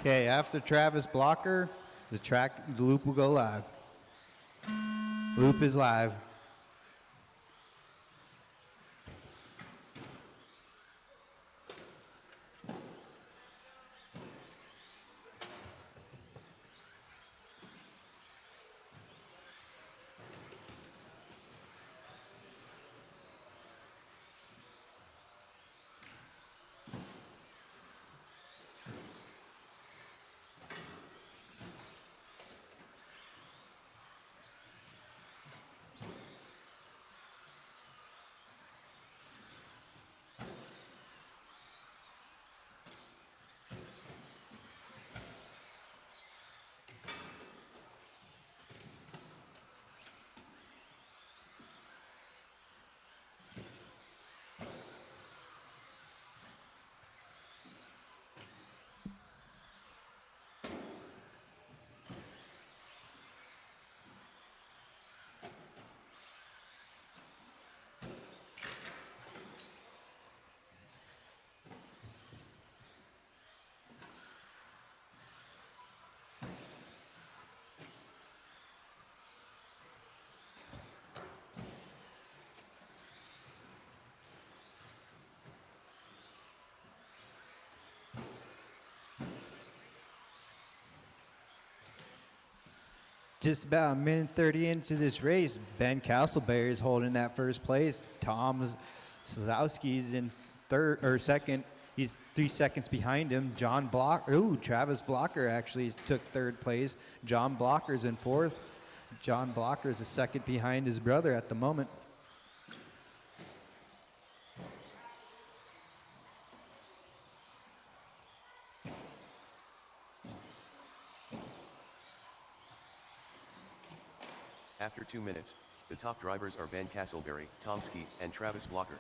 Okay, after Travis Blocker, the loop will go live. Loop is live. Just about a minute 30 into this race, Ben Castleberry is holding that first place. Tom Slazowski is in third or second. He's 3 seconds behind him. Travis Blocker actually took third place. John Blocker's in fourth. John Blocker is a second behind his brother at the moment. After 2 minutes, the top drivers are Ben Castleberry, Tom Skeet, and Travis Blocker.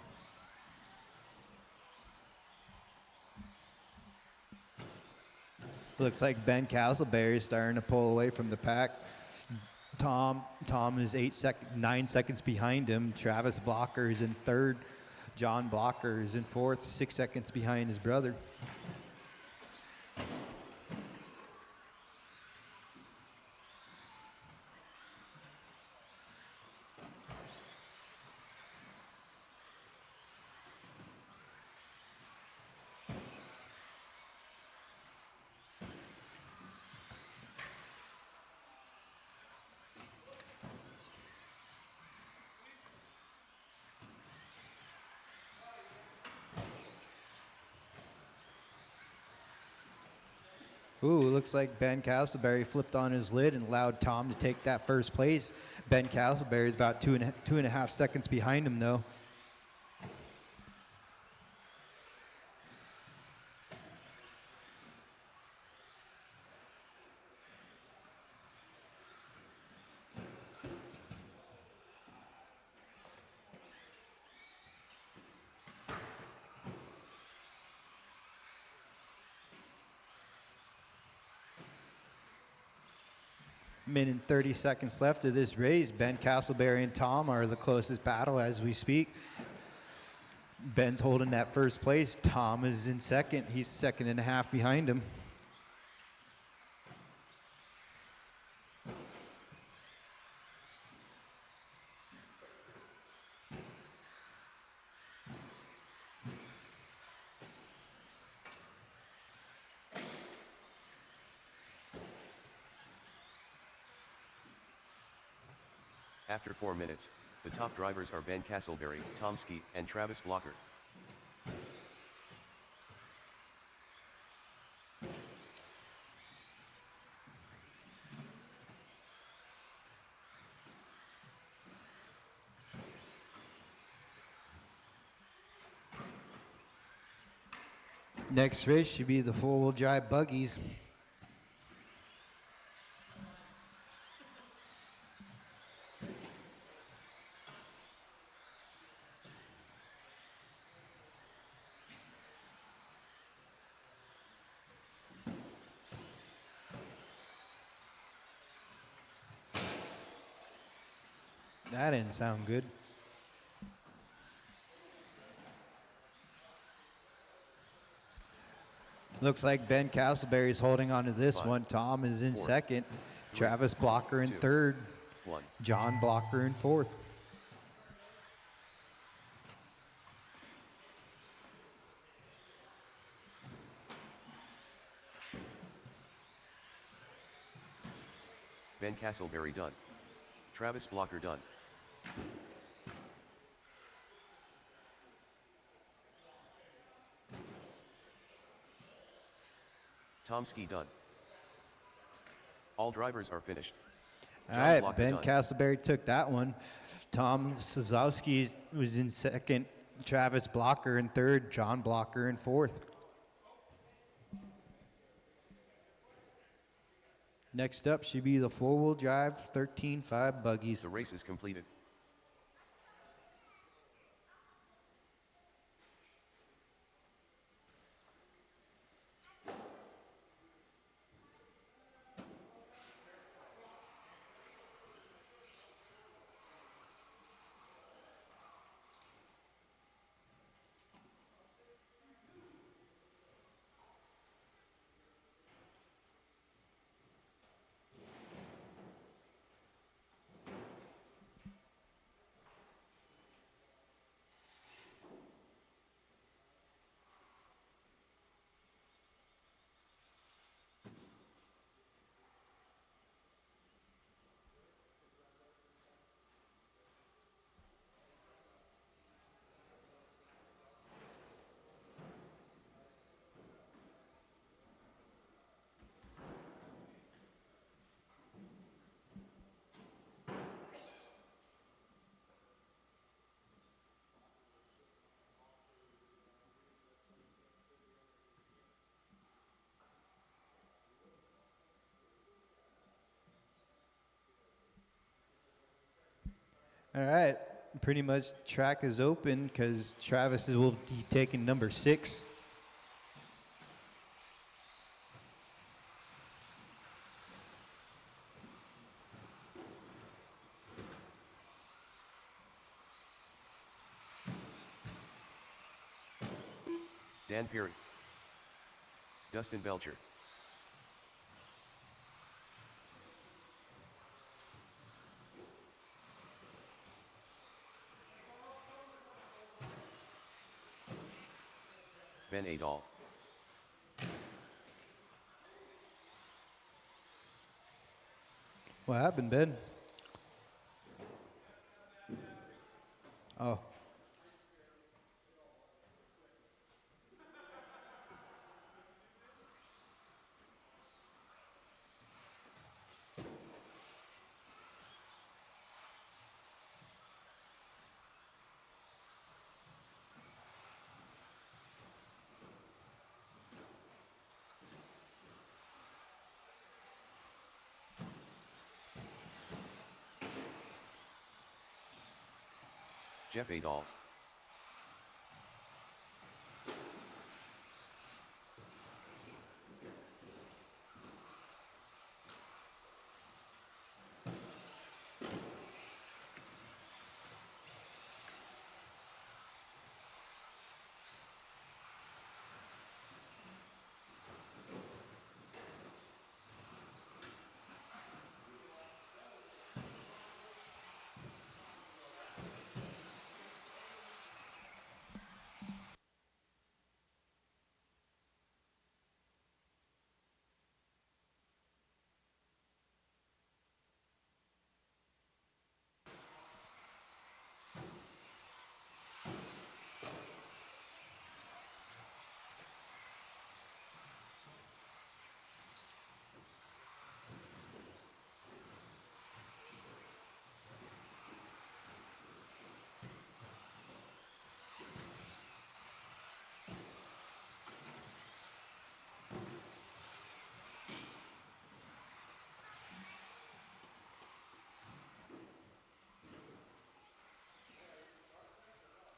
Looks like Ben Castleberry is starting to pull away from the pack. Tom is 9 seconds behind him. Travis Blocker is in third. John Blocker is in fourth, 6 seconds behind his brother. Ooh, looks like Ben Castleberry flipped on his lid and allowed Tom to take that first place. Ben Castleberry is about two and a half seconds behind him, though. Minute and 30 seconds left of this race. Ben Castleberry and Tom are the closest battle as we speak. Ben's holding that first place. Tom is in second. He's second and a half behind him. After 4 minutes, the top drivers are Ben Castleberry, Tom Skeet, and Travis Blocker. Next race should be the four-wheel drive buggies. That didn't sound good. Looks like Ben Castleberry is holding on to this 5, one. Tom is in 4, second. 3, Travis Blocker in 2, third. 1. John Blocker in fourth. Ben Castleberry done. Travis Blocker done. Tom Ski done. All drivers are finished. All John right, Blocker Ben done. Castleberry took that one. Tom Sazowski was in second. Travis Blocker in third. John Blocker in fourth. Next up should be the four-wheel drive 13.5 buggies. The race is completed. All right, pretty much track is open because Travis will be taking number 6. Dan Perry. Dustin Belcher. Ben Adol. What happened, Ben? Oh. Jeff Adol.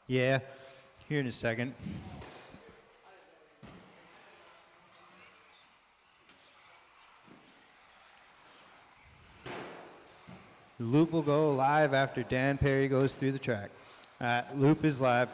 Yeah, here in a second. The loop will go live after Dan Perry goes through the track. Loop is live.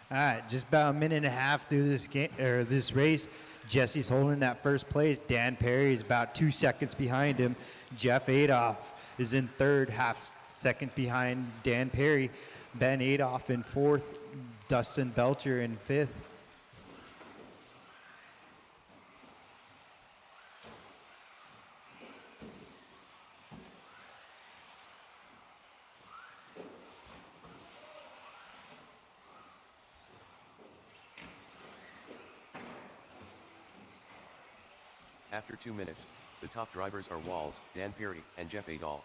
All right, just about a minute and a half through this game or this race. Jesse's holding that first place. Dan Perry is about 2 seconds behind him. Jeff Adolph is in third, half second behind Dan Perry. Ben Adolph in fourth. Dustin Belcher in fifth. After 2 minutes, the top drivers are Walls, Dan Perry, and Jeff Adolph.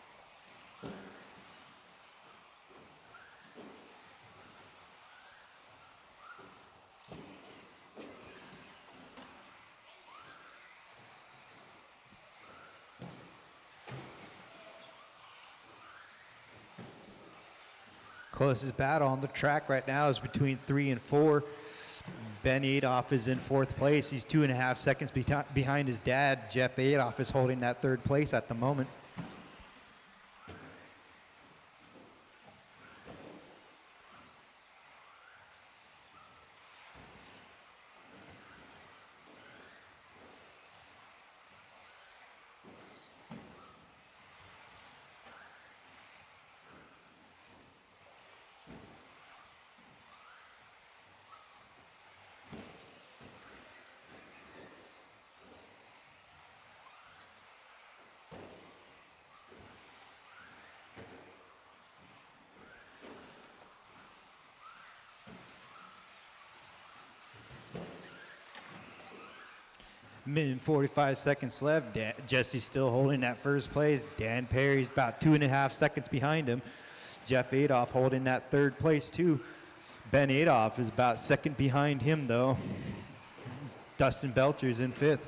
Closest battle on the track right now is between 3 and 4. Ben Adolph is in fourth place. He's 2.5 seconds behind his dad. Jeff Adolph is holding that third place at the moment. Minute and 45 seconds left. Jesse's still holding that first place. Dan Perry's about 2.5 seconds behind him. Jeff Adolph holding that third place too. Ben Adolph is about second behind him though. Dustin Belcher's in fifth.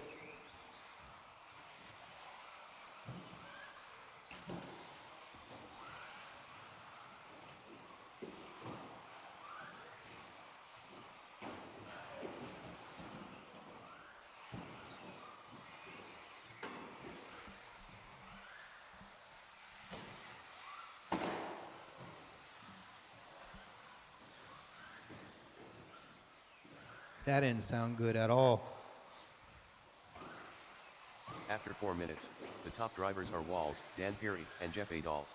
That didn't sound good at all. After 4 minutes, the top drivers are Walls, Dan Perry, and Jeff Adolph.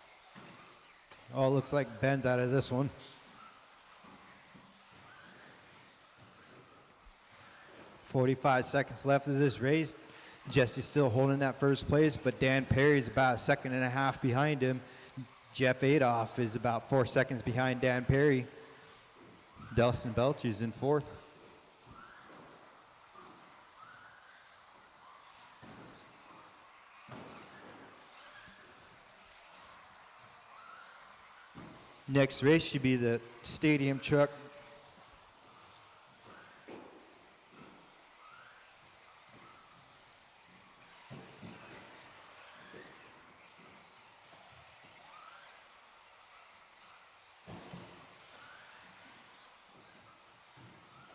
Oh, looks like Ben's out of this one. 45 seconds left of this race. Jesse's still holding that first place, but Dan Perry's about 1.5 seconds behind him. Jeff Adolph is about 4 seconds behind Dan Perry. Dustin Belcher's in fourth. Next race should be the stadium truck.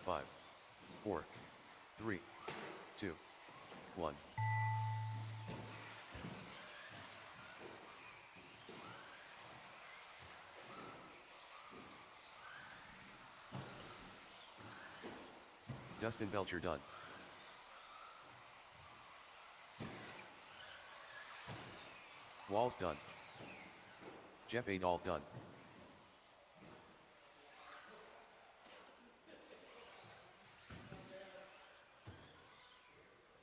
Five, 4, 3, 2, 1. Dustin Belcher done. Walls done. Jeff Adolph done.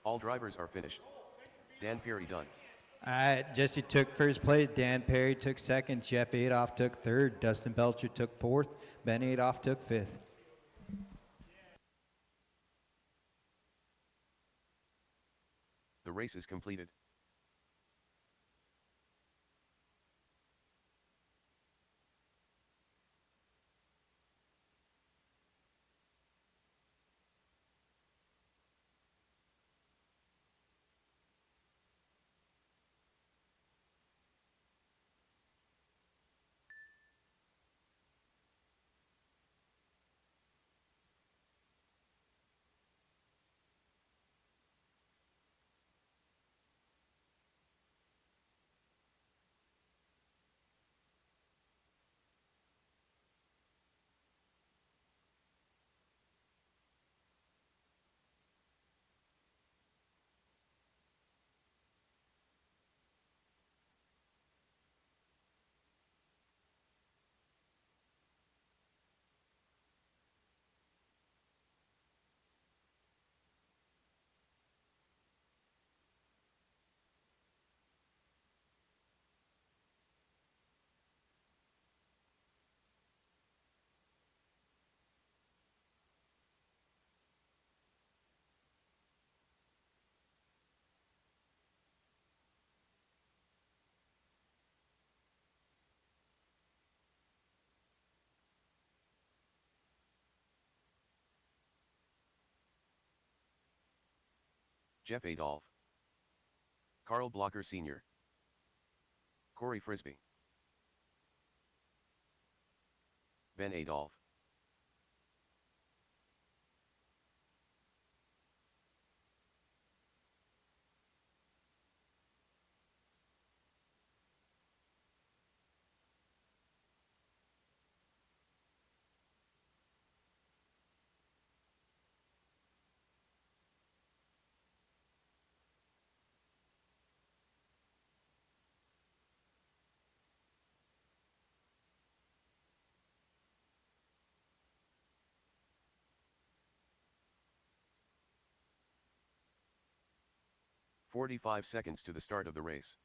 All drivers are finished. Dan Perry done. All right, Jesse took first place. Dan Perry took second. Jeff Adolph took third. Dustin Belcher took fourth. Ben Adolph took fifth. The race is completed. Jeff Adolph, Carl Blocker Sr., Corey Frisbee, Ben Adolph, "45 seconds to the start of the race.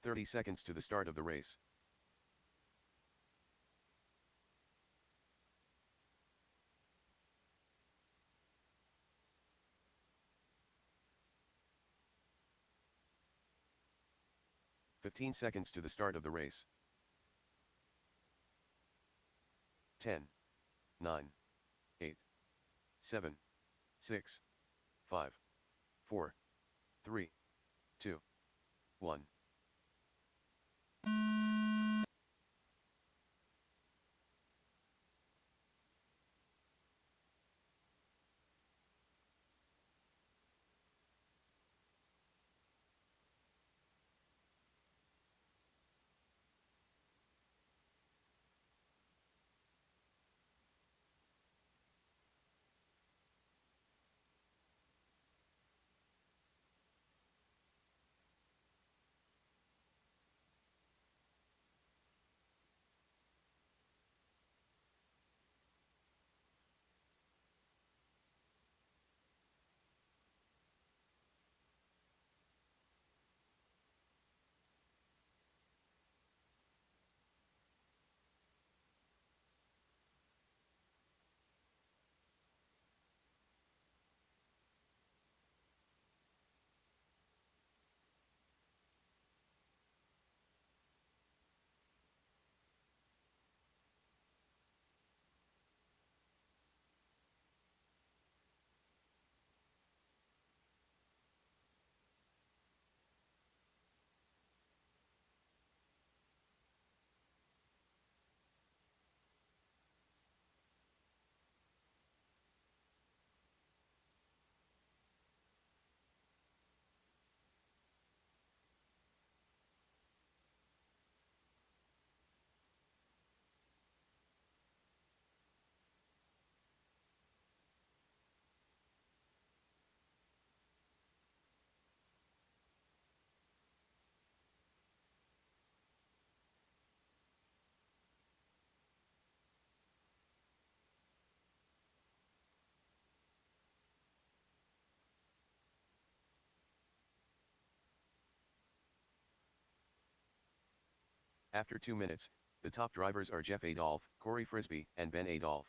"30 seconds to the start of the race. "15 seconds to the start of the race. 10, 9, 8, 7, 6, 5, 4, 3, 2, 1. After 2 minutes, the top drivers are Jeff Adolph, Corey Frisbee, and Ben Adolph.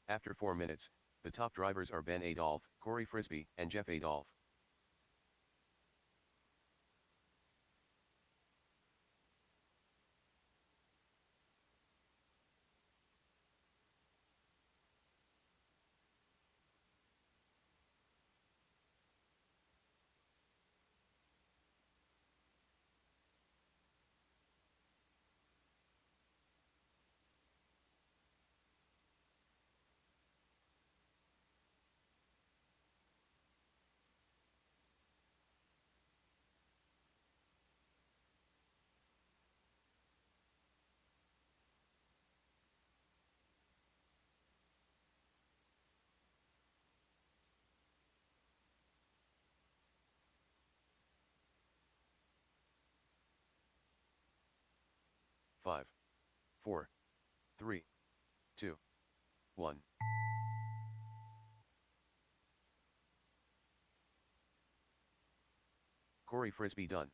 After 4 minutes, the top drivers are Ben Adolph, Corey Frisbee, and Jeff Adolph. Five, 4, 3, 2, 1. Corey Frisbee done.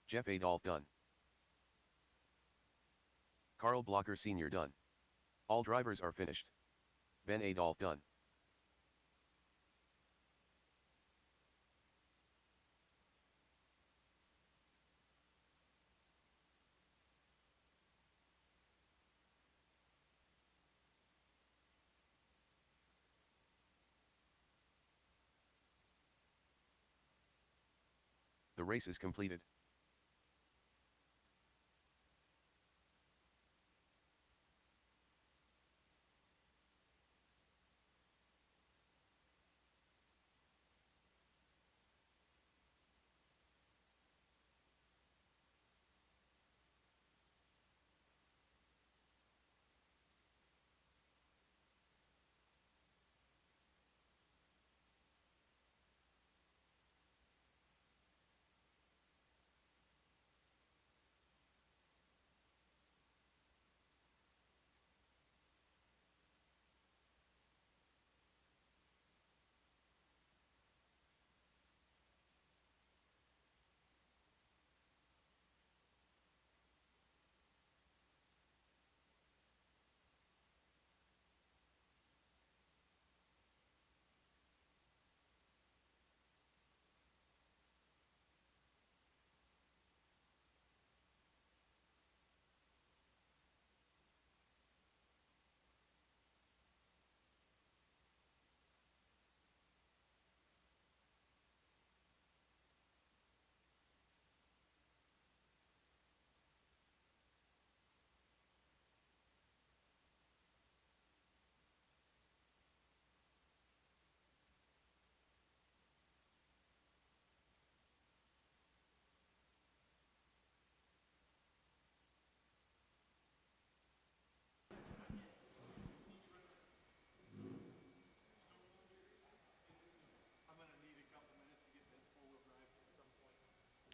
Jeff Adolph done. Carl Blocker Sr. done. All drivers are finished. Ben Adolph done. The race is completed.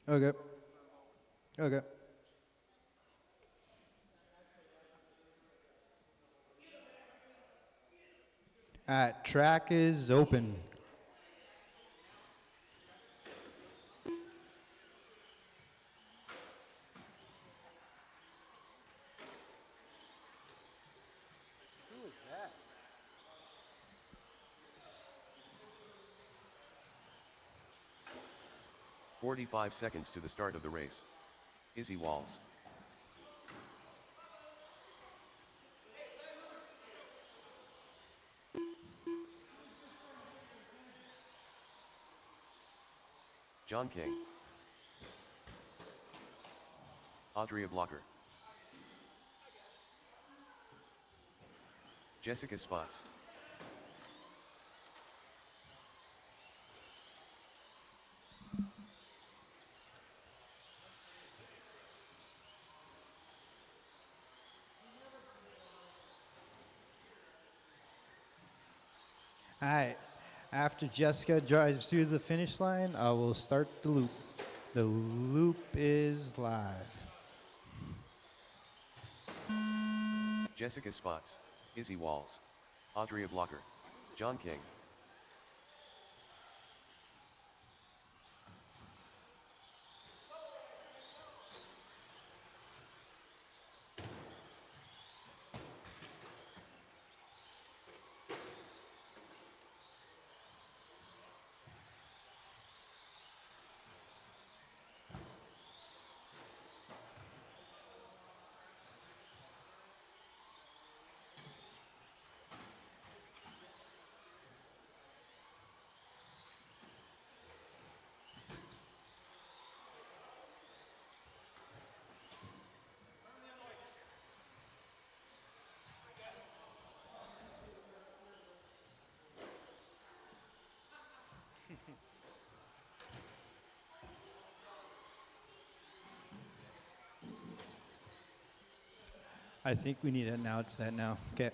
Okay. Okay. All right, track is open. Who is that? 45 seconds to the start of the race. Izzy Walls. John King. Audrey Blocker. Jessica Spots. All right. After Jessica drives through the finish line, I will start the loop. The loop is live. Jessica Spots. Izzy Walls. Audrey Blocker. John King. I think we need to announce that now. Okay.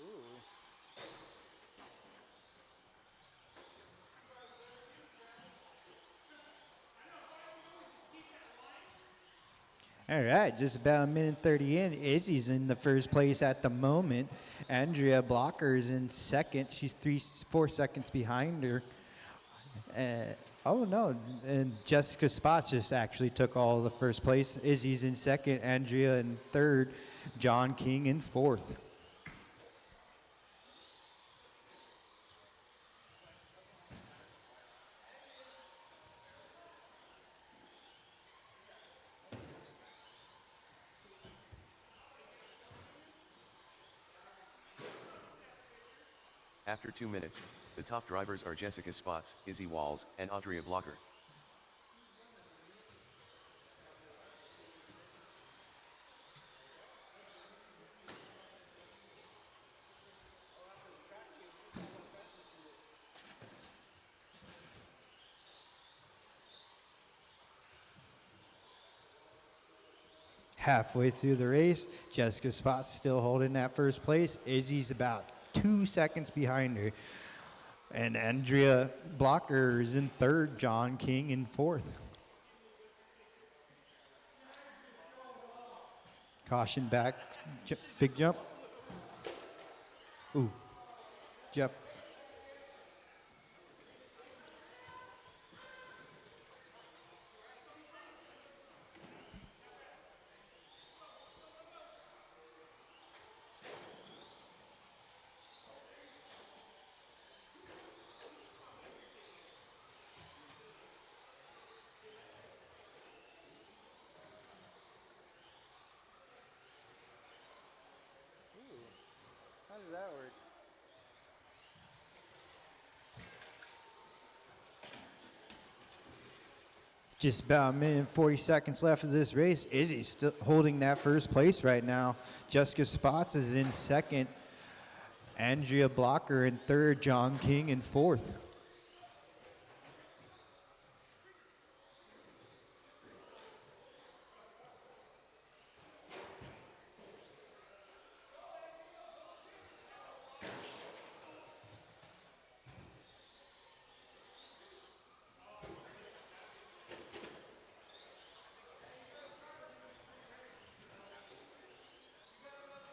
Ooh. All right, just about a minute 30 in. Izzy's in the first place at the moment. Andrea Blocker is in second. She's 4 seconds behind her. Oh, no. And Jessica Spots just actually took all the first place. Izzy's in second. Andrea in third. John King in fourth. After 2 minutes, the top drivers are Jessica Spots, Izzy Walls, and Audrey Blocker. Halfway through the race, Jessica Spots still holding that first place. Izzy's about 2 seconds behind her. And Andrea Blocker is in third. John King in fourth. Caution back. Big jump. Ooh. Jump. Ooh. How does that work? Just about a minute and 40 seconds left of this race. Izzy's still holding that first place right now. Jessica Spots is in second. Andrea Blocker in third. John King in fourth.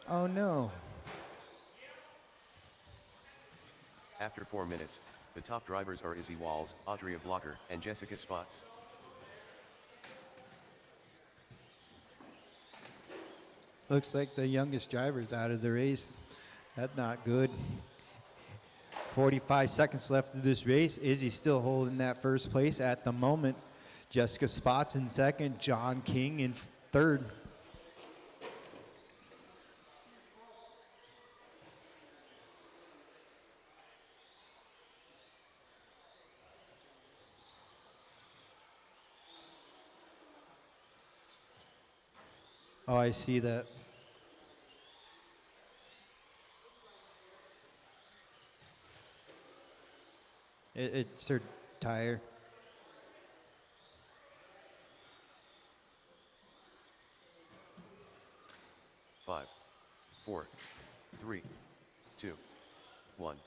Oh no. After 4 minutes, the top drivers are Izzy Walls, Audrey Blocker, and Jessica Spots. Looks like the youngest driver's out of the race. That's not good. 45 seconds left of this race. Izzy's still holding that first place at the moment. Jessica Spots in second. John King in third. Oh, I see that. It's her tire. Five, 4, 3, 2, 1.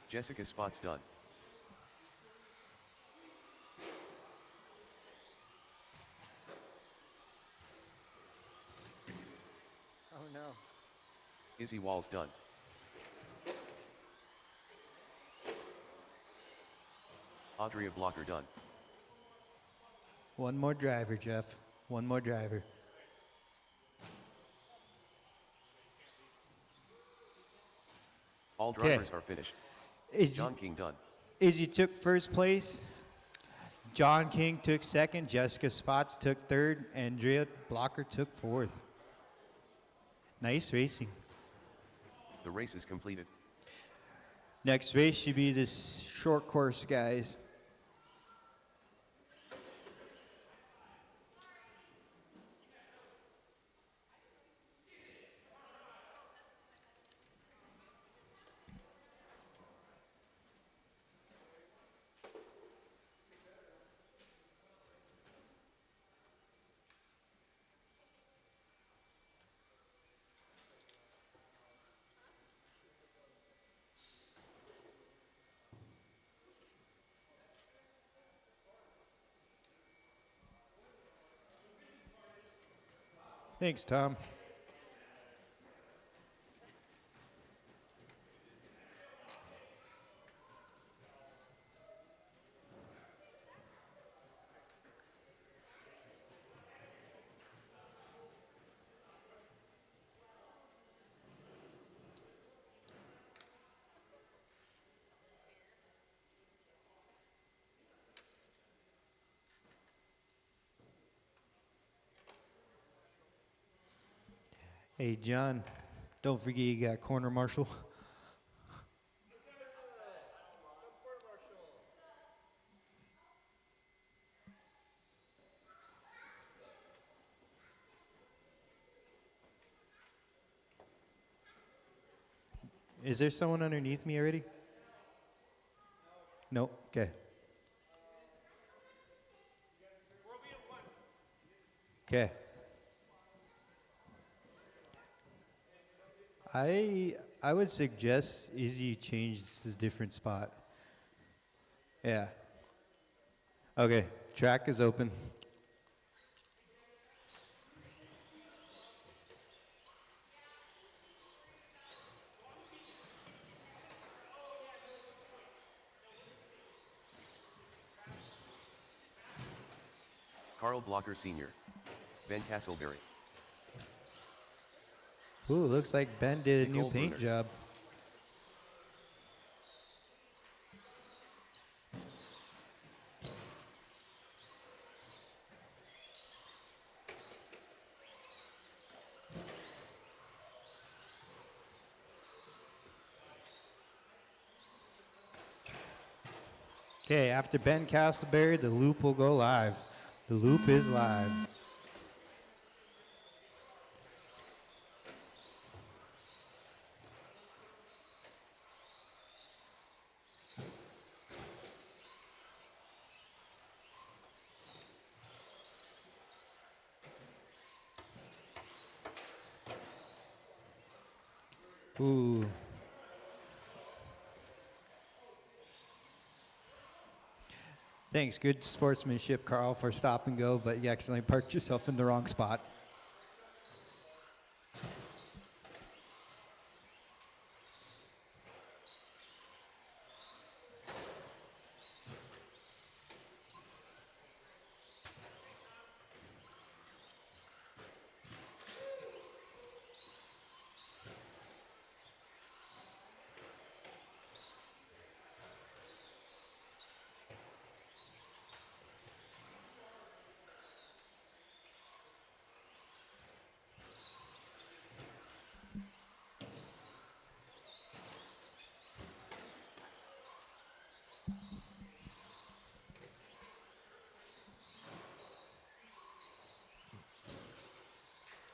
Jessica Spots done. Oh no. Izzy Walls done. Audrey Blocker done. One more driver, Jeff. One more driver. All drivers are finished. John King done. Izzy took first place. John King took second. Jessica Spots took third. Andrea Blocker took fourth. Nice racing. The race is completed. Next race should be this short course, guys. Thanks, Tom. Hey, John, don't forget you got corner marshal. Is there someone underneath me already? Nope. Okay. Okay. I would suggest Izzy change this different spot. Yeah. Okay. Track is open. Carl Blocker Sr. Ben Castleberry. Ooh, looks like Ben did a new Nicole paint Bruner. job. Okay, after Ben Castleberry, the loop will go live. The loop is live. Ooh. Thanks. Good sportsmanship, Carl, for stop and go, but you accidentally parked yourself in the wrong spot.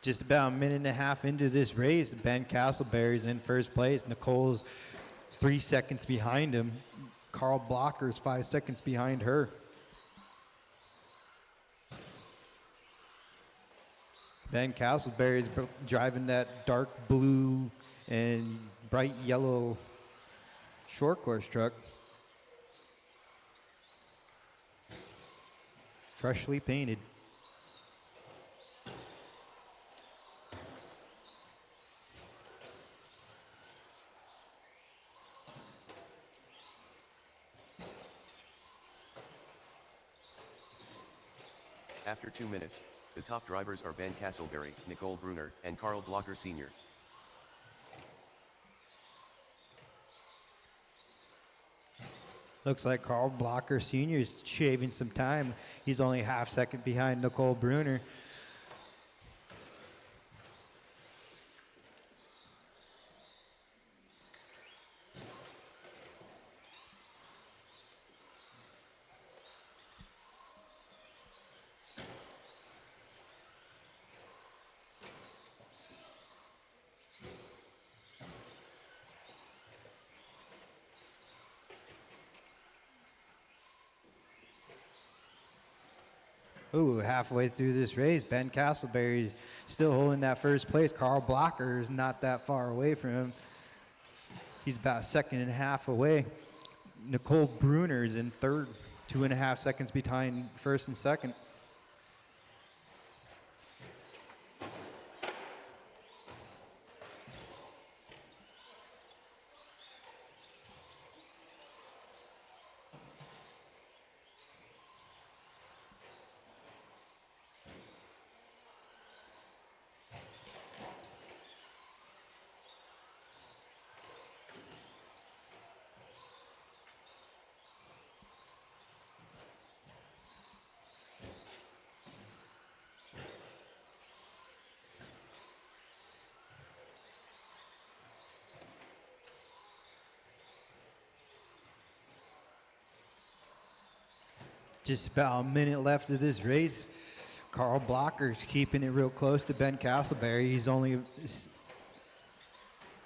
Just about a minute and a half into this race, Ben Castleberry's in first place. Nicole's 3 seconds behind him. Carl Blocker's 5 seconds behind her. Ben Castleberry's driving that dark blue and bright yellow short course truck. Freshly painted. After 2 minutes, the top drivers are Ben Castleberry, Nicole Bruner, and Carl Blocker Sr. Looks like Carl Blocker Sr. is shaving some time. He's only half second behind Nicole Bruner. Ooh, halfway through this race, Ben Castleberry's still holding that first place. Carl Blocker is not that far away from him. He's about a second and a half away. Nicole Bruner is in third, 2.5 seconds behind first and second. Just about a minute left of this race. Carl Blocker's keeping it real close to Ben Castleberry. He's only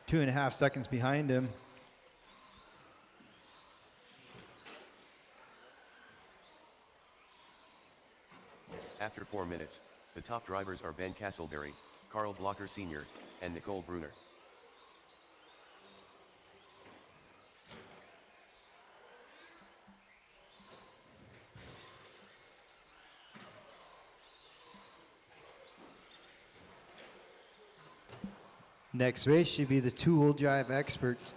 2.5 seconds behind him. After 4 minutes, the top drivers are Ben Castleberry, Carl Blocker Sr., and Nicole Bruner. Next race should be the two-wheel drive experts.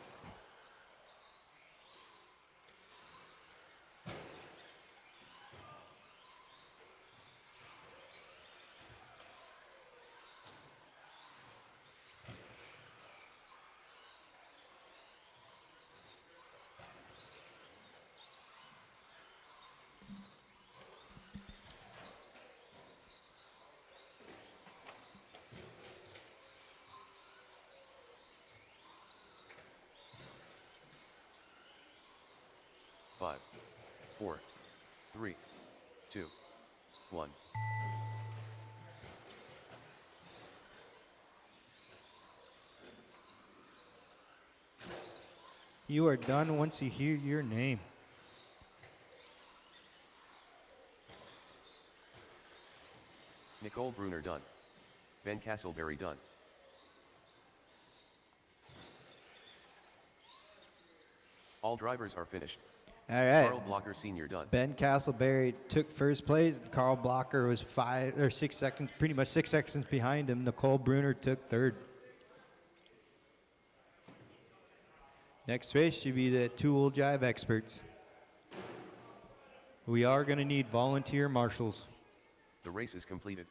Five, 4, 3, 2, 1. You are done once you hear your name. Nicole Bruner done. Ben Castleberry done. All drivers are finished. All right. Carl Blocker Sr. done. Ben Castleberry took first place. Carl Blocker was 5 or 6 seconds, pretty much 6 seconds behind him. Nicole Bruner took third. Next race should be the two-wheel drive experts. We are going to need volunteer marshals. The race is completed.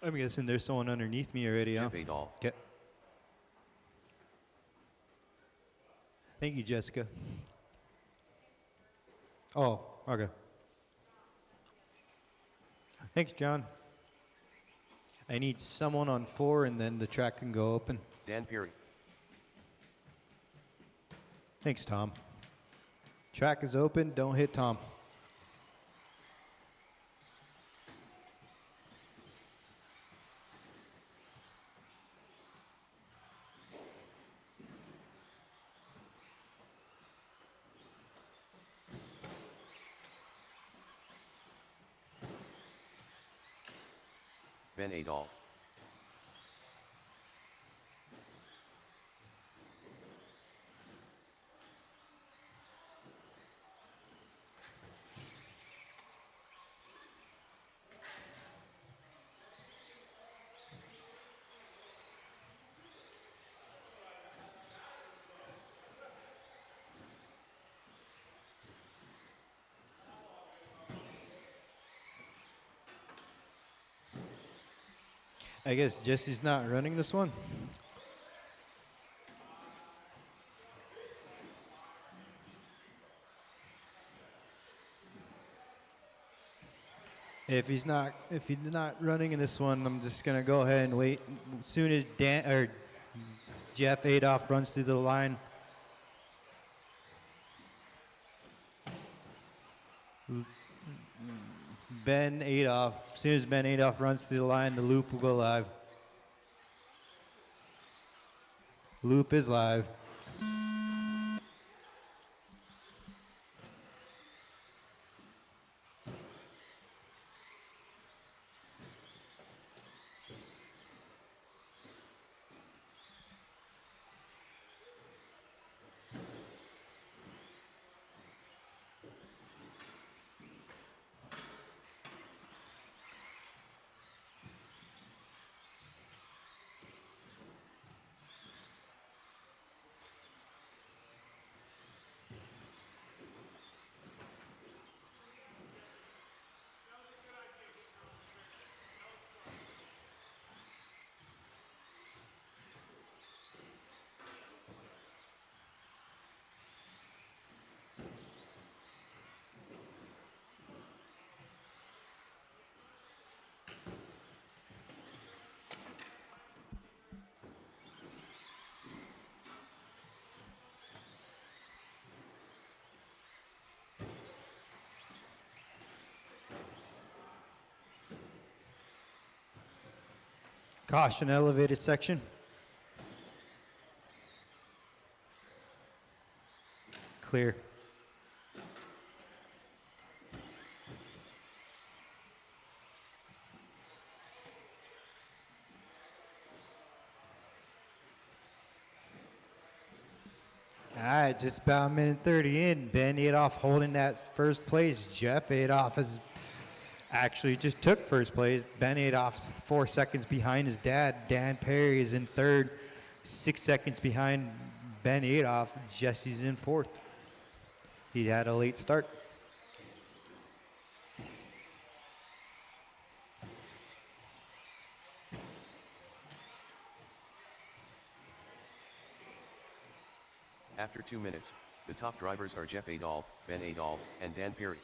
I'm guessing there's someone underneath me already, huh? Jeff Adol. Okay. Thank you, Jessica. Oh, okay. Thanks, John. I need someone on 4, and then the track can go open. Dan Perry. Thanks, Tom. Track is open. Don't hit Tom. Ben Adolph. I guess Jesse's not running this one. If he's not running in this one, I'm just gonna go ahead and wait. As soon as Jeff Adolph runs through the line, Ben Adolph. As soon as Ben Adolph runs through the line, the loop will go live. Loop is live. Caution, elevated section. Clear. All right, just about a minute 30 in. Ben Adolph holding that first place. Jeff Adolph has actually just took first place. Ben Adolph's 4 seconds behind his dad. Dan Perry is in third, 6 seconds behind Ben Adolph. Jesse's in fourth. He had a late start. After 2 minutes, the top drivers are Jeff Adolph, Ben Adolph, and Dan Perry.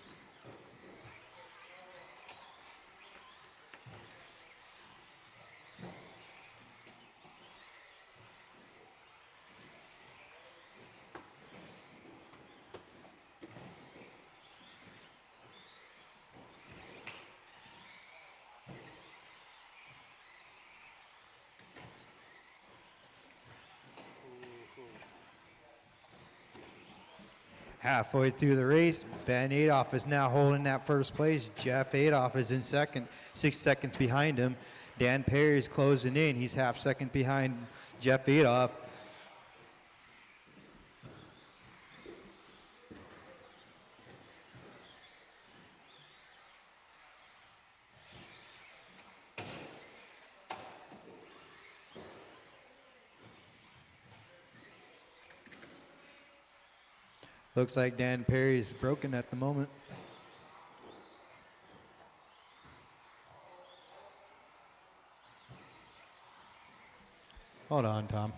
Halfway through the race, Ben Adolph is now holding that first place. Jeff Adolph is in second, 6 seconds behind him. Dan Perry is closing in. He's half second behind Jeff Adolph. Looks like Dan Perry is broken at the moment. Hold on, Tom.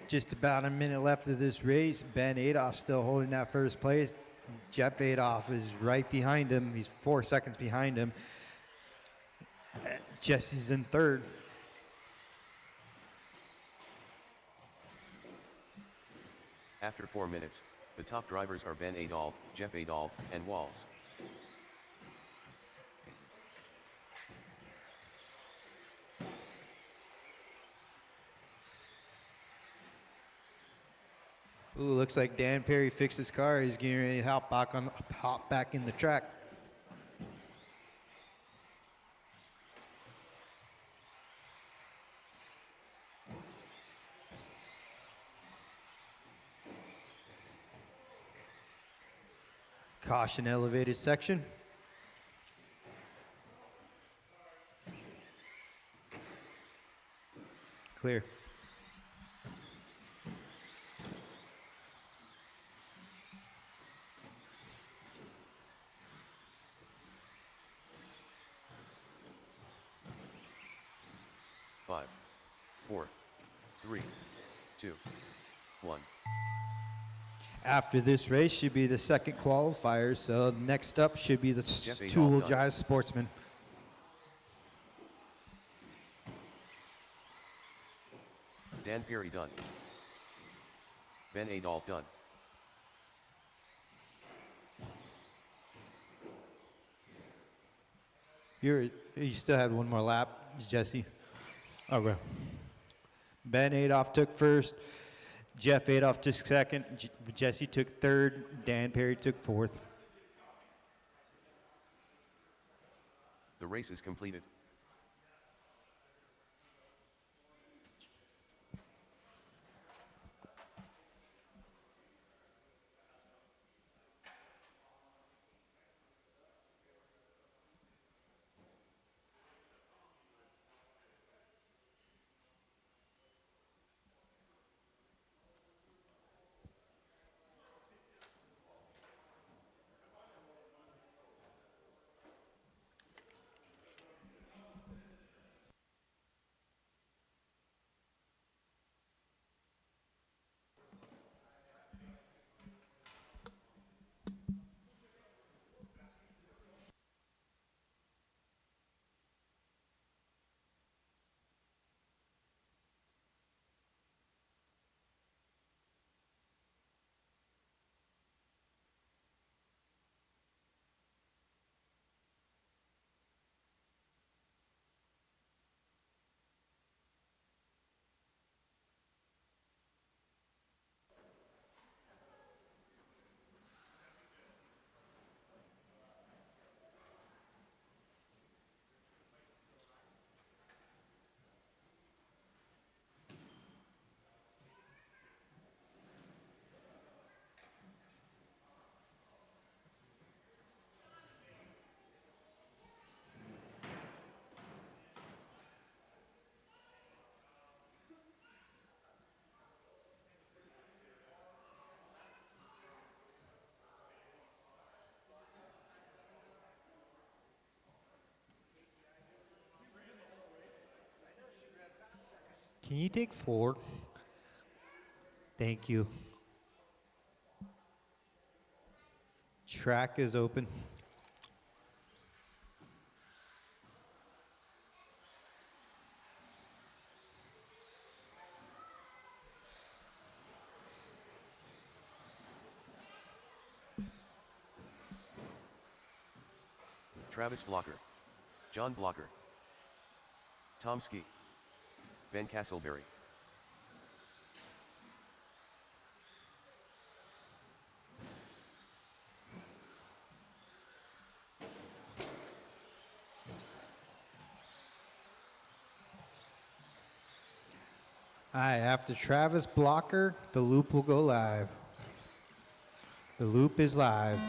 Just about a minute left of this race. Ben Adolph still holding that first place. Jeff Adolph is right behind him. He's 4 seconds behind him. Jesse's in third. After 4 minutes, the top drivers are Ben Adolph, Jeff Adolph, and Walls. Ooh, looks like Dan Perry fixed his car. He's getting ready to hop back in the track. Caution elevated section. Clear. Five, 4, 3, 2, 1. After this race should be the second qualifier, so next up should be the Jeff Adolph two-wheel done. drive sportsman. Dan Perry done. Ben Adolph done. You still had one more lap, Jesse. Okay. Ben Adolph took first. Jeff Adolph took second. Jesse took third. Dan Perry took fourth. The race is completed. Can you take four? Thank you. Track is open. Travis Blocker. John Blocker. Tom Ski. Ben Castleberry. All right, after Travis Blocker, the loop will go live. The loop is live.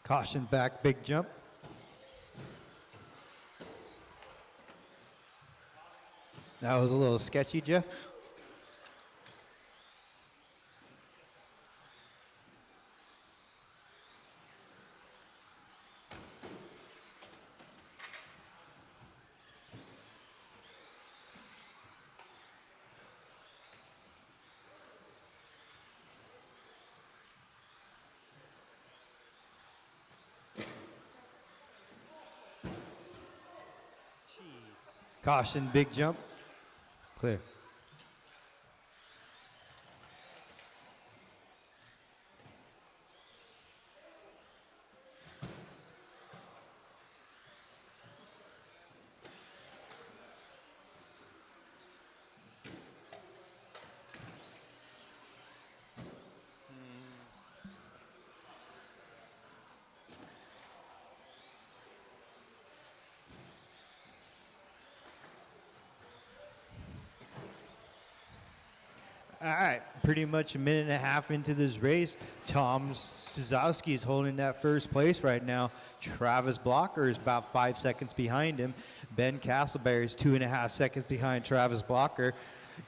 Caution back, big jump. That was a little sketchy, Jeff. Caution, big jump. Clear. All right, pretty much a minute and a half into this race. Tom Suzowski is holding that first place right now. Travis Blocker is about 5 seconds behind him. Ben Castleberry is 2.5 seconds behind Travis Blocker.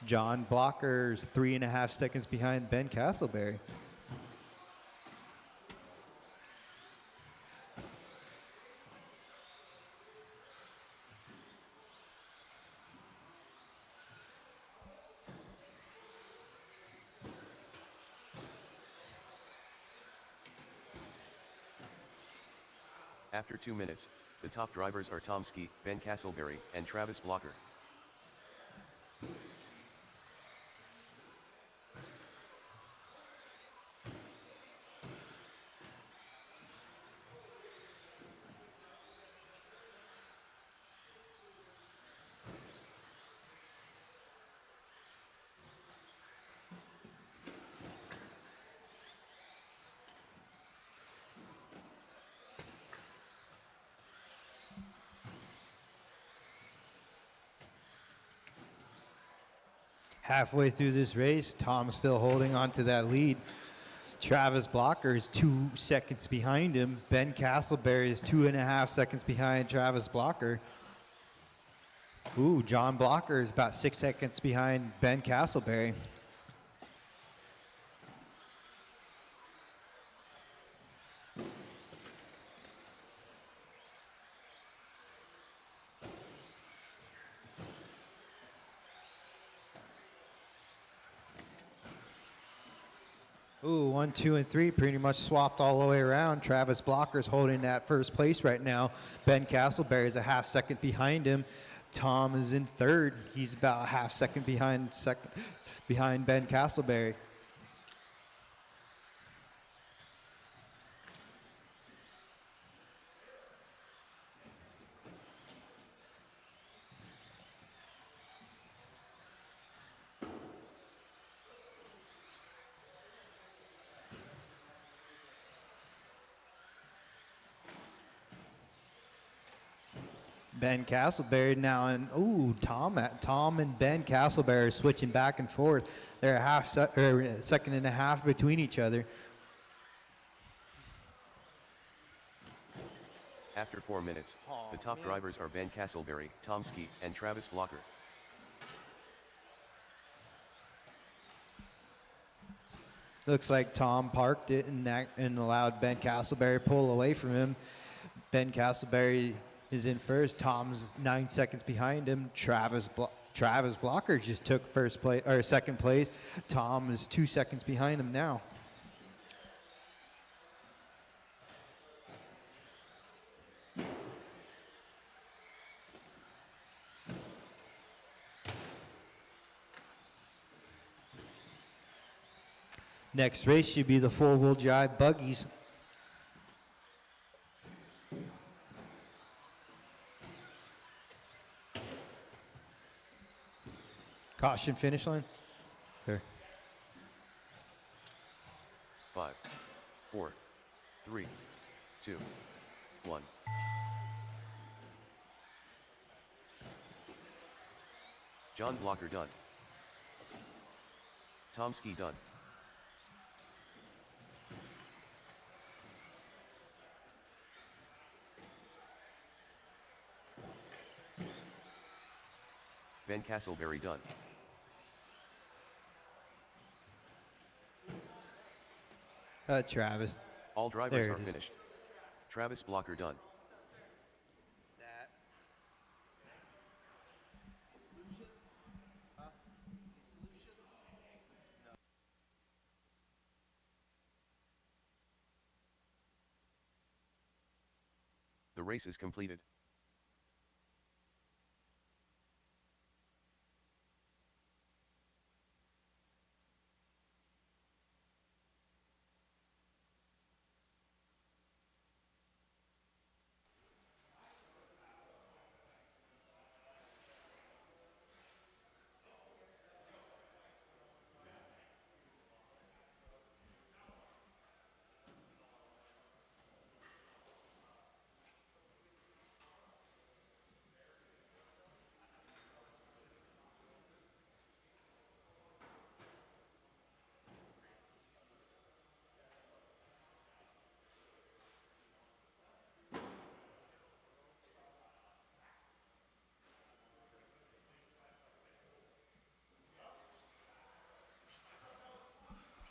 John Blocker is 3.5 seconds behind Ben Castleberry. After 2 minutes, the top drivers are Tom Ski, Ben Castleberry, and Travis Blocker. Halfway through this race, Tom's still holding on to that lead. Travis Blocker is 2 seconds behind him. Ben Castleberry is 2.5 seconds behind Travis Blocker. Ooh, John Blocker is about 6 seconds behind Ben Castleberry. Ooh, 1, 2, and 3 pretty much swapped all the way around. Travis Blocker's holding that first place right now. Ben Castleberry is a half second behind him. Tom is in third. He's about a half second behind Ben Castleberry. Ben Castleberry now, and Tom and Ben Castleberry are switching back and forth. They're a second and a half between each other. After 4 minutes, the top drivers are Ben Castleberry, Tom Ski, and Travis Blocker. Looks like Tom parked it and allowed Ben Castleberry pull away from him. Ben Castleberry is in first. Tom's 9 seconds behind him. Travis Blocker just took second place. Tom is 2 seconds behind him now. Next race should be the four-wheel drive buggies. Caution, finish line. There. 5, 4, 3, 2, 1. John Blocker done. Tom Ski done. Ben Castleberry done. Travis. All drivers There are it is. finished. Travis Blocker done. The race is completed.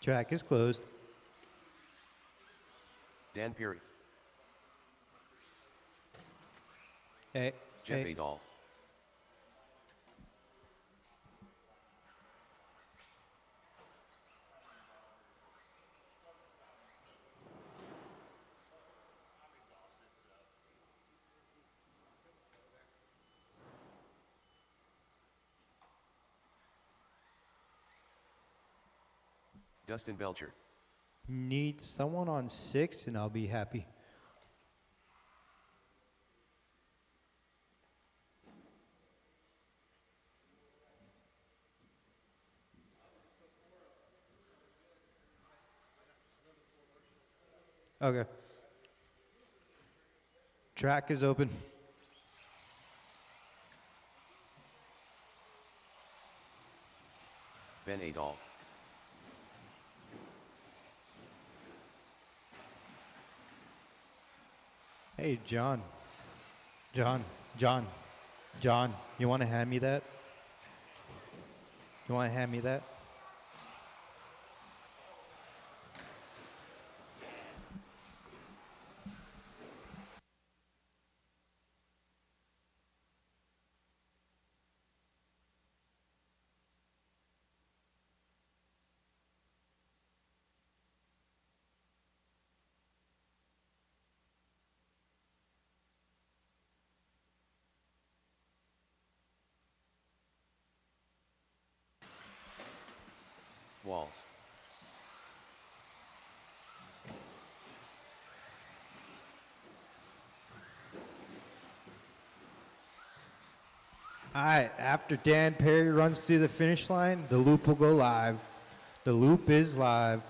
Track is closed. Dan Perry, Hey, Jeff hey. Adol, Dustin Belcher, Need someone on 6 and I'll be happy. Okay. Track is open. Ben Adol, Hey, John. John, you want to hand me that? You want to hand me that? Walls, All right, after Dan Perry runs through the finish line, the loop will go live. The loop is live.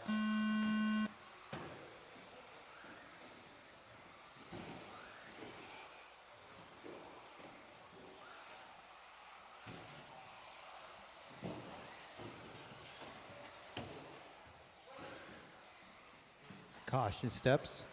Caution steps.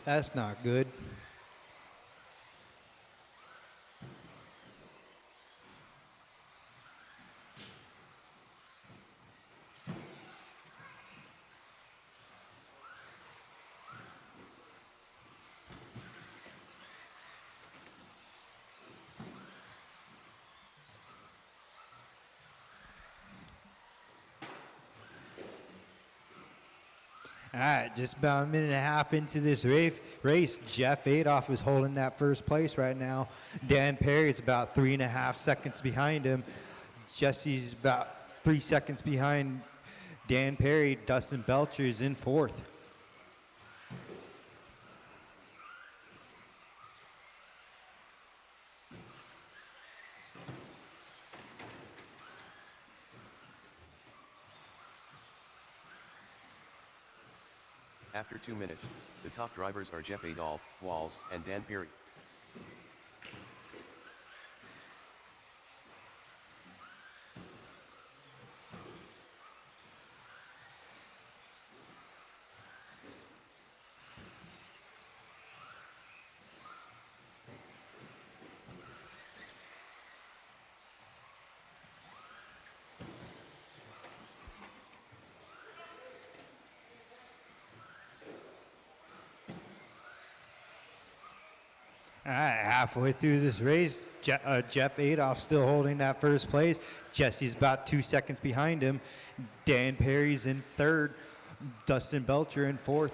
That's not good. All right, just about a minute and a half into this race, Jeff Adolph is holding that first place right now. Dan Perry is about 3.5 seconds behind him. Jesse's about 3 seconds behind Dan Perry. Dustin Belcher is in fourth. after 2 minutes, the top drivers are Jeff Adol, Walls, and Dan Perry. All right, halfway through this race, Jeff Adolph still holding that first place. Jesse's about 2 seconds behind him. Dan Perry's in third. Dustin Belcher in fourth.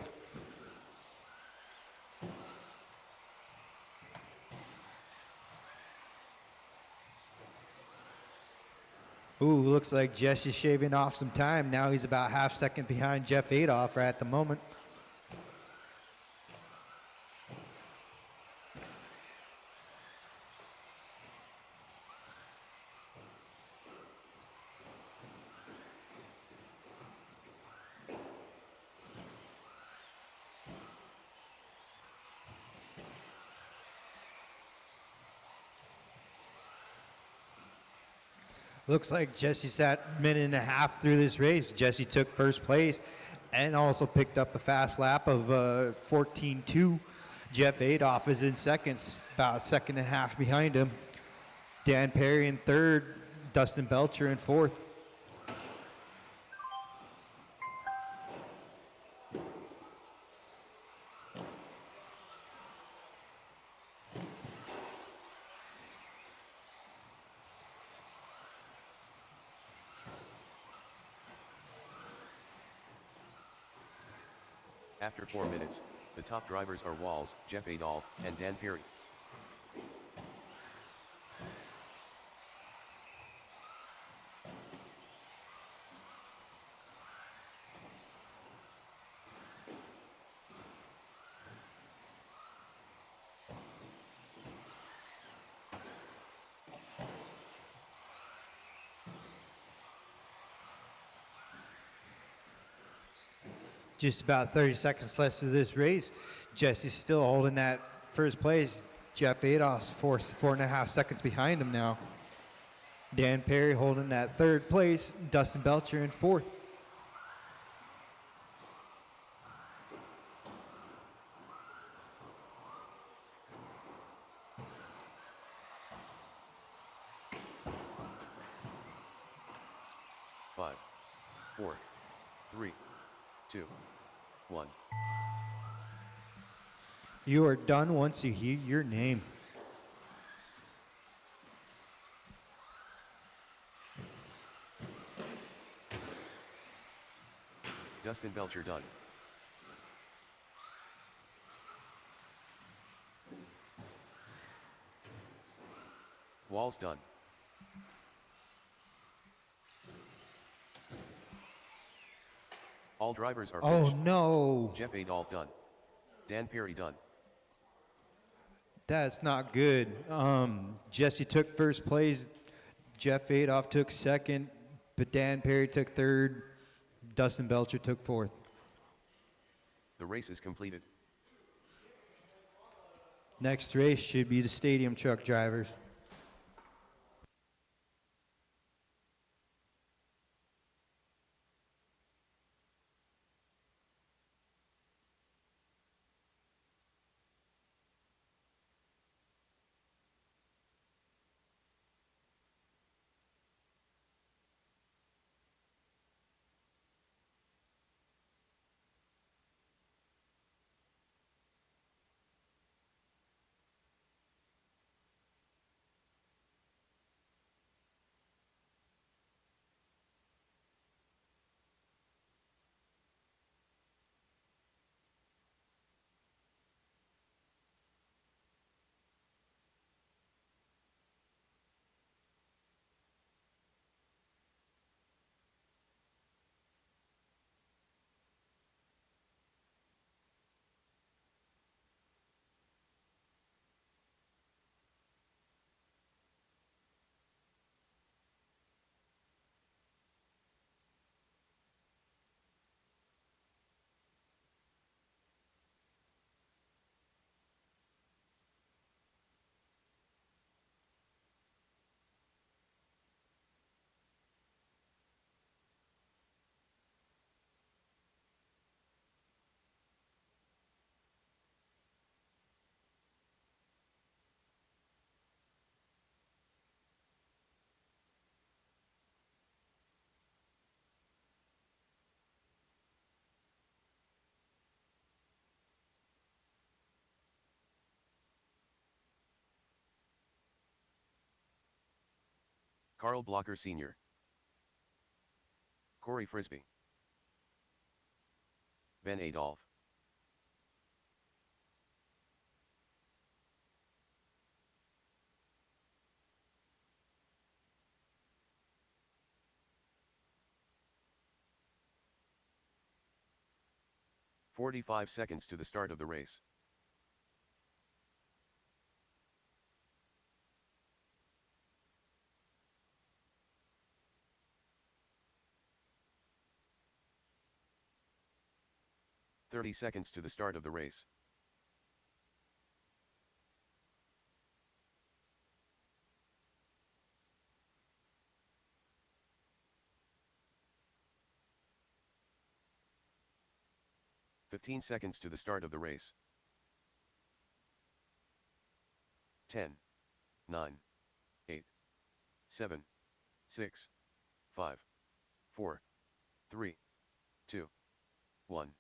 Ooh, looks like Jesse's shaving off some time. Now he's about half second behind Jeff Adolph right at the moment. Looks like Jesse sat a minute and a half through this race. Jesse took first place and also picked up a fast lap of 14.2. Jeff Adolph is in seconds, about a second and a half behind him. Dan Perry in third, Dustin Belcher in fourth. After 4 minutes, the top drivers are Walls, Jeff Adolph, and Dan Perry. Just about 30 seconds left of this race. Jesse's still holding that first place. Jeff Adolph's 4.5 seconds behind him now. Dan Perry holding that third place. Dustin Belcher in fourth. Five, 4, 3, 2, 1. You are done once you hear your name. Dustin Belcher done. Walls done. All drivers are Oh finished. no, Jeff Adolph done. Dan Perry done. that's not good. Jesse took first place. Jeff Adolph took second, but Dan Perry took third. Dustin Belcher took fourth. The race is completed. Next race should be the stadium truck drivers. Carl Blocker Sr. Corey Frisbee. Ben Adolph. 45 seconds to the start of the race. "30 seconds to the start of the race. "15 seconds to the start of the race. 10, 9, 8, 7, 6, 5, 4, 3, 2, 1.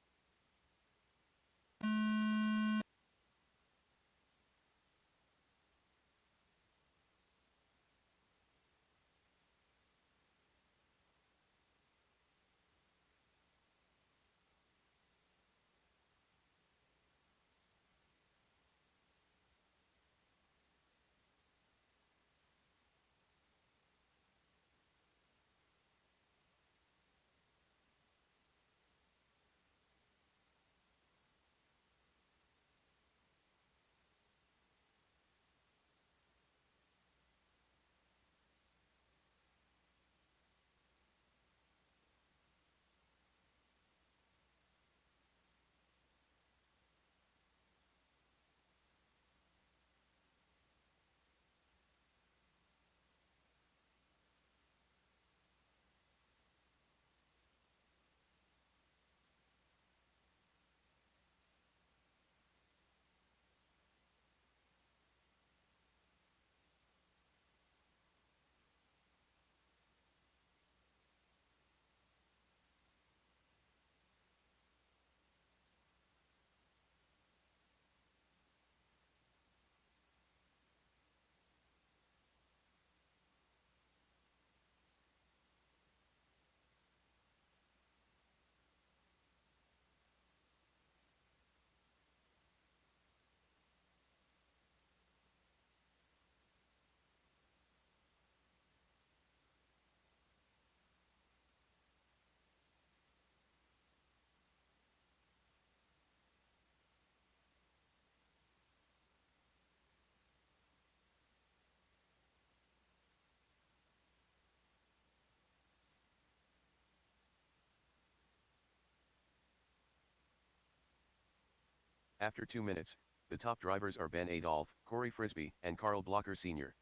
After 2 minutes, the top drivers are Ben Adolph, Corey Frisbee, and Carl Blocker Sr.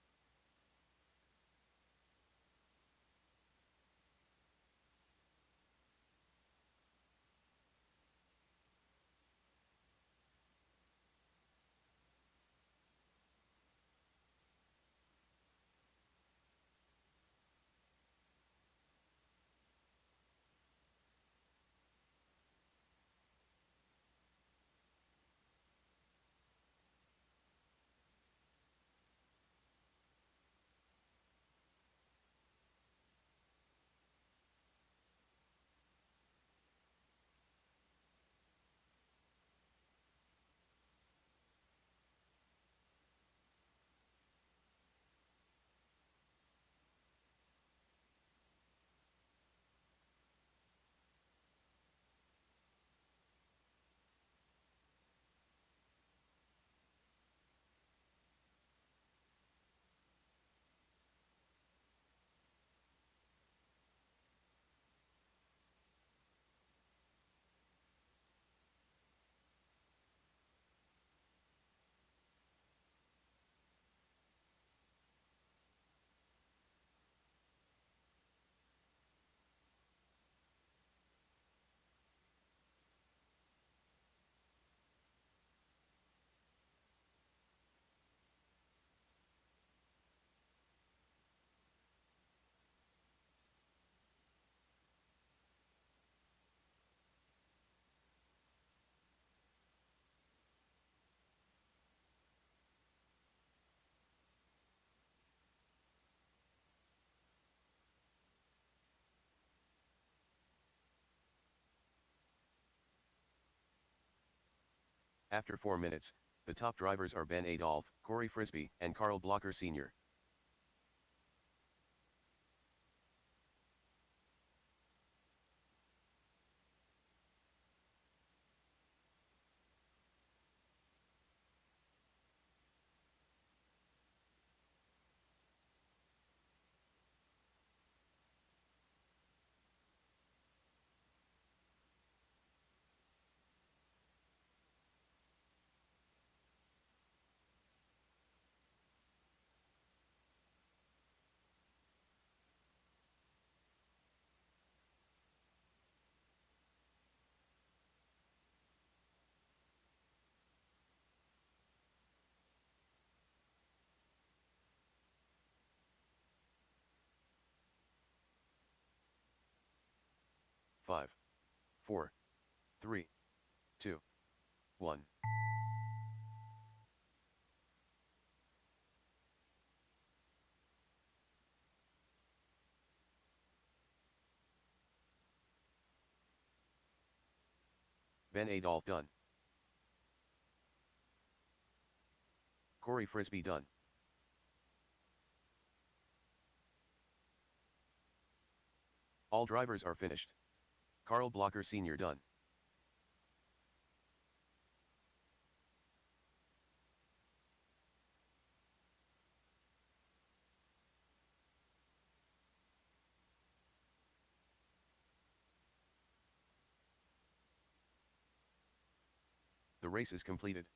After 4 minutes, the top drivers are Ben Adolph, Corey Frisbee, and Carl Blocker Sr. 5, 4, 3, 2, 1. Ben Adolph done. Corey Frisbee done. All drivers are finished. Carl Blocker Sr. done. The race is completed.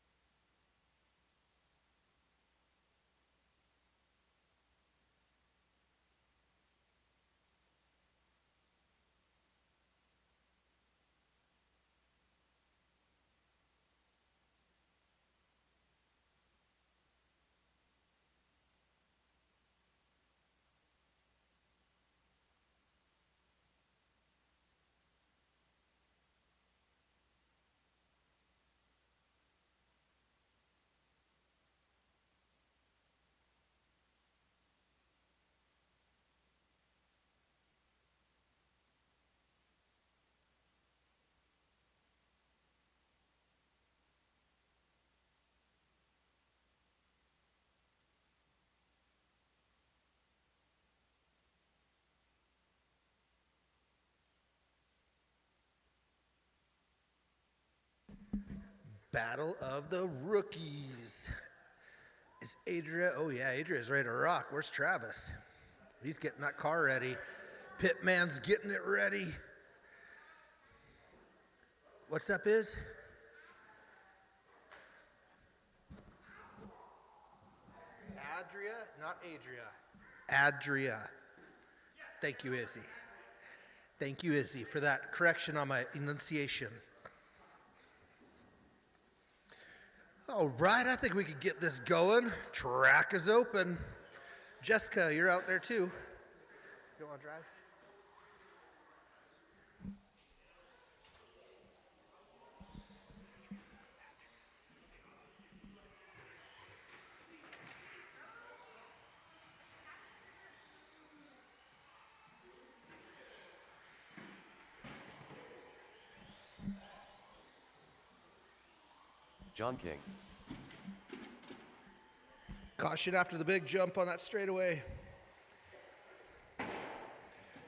Battle of the Rookies. Is Adria? Oh yeah, Adria's ready to rock. Where's Travis? He's getting that car ready. Pitman's getting it ready. What's up, Iz? Adria, not Adria. Adria. Thank you, Izzy. Thank you, Izzy, for that correction on my enunciation. All right, I think we could get this going. Track is open. Jessica, you're out there too. You want to drive? John King. Caution after the big jump on that straightaway.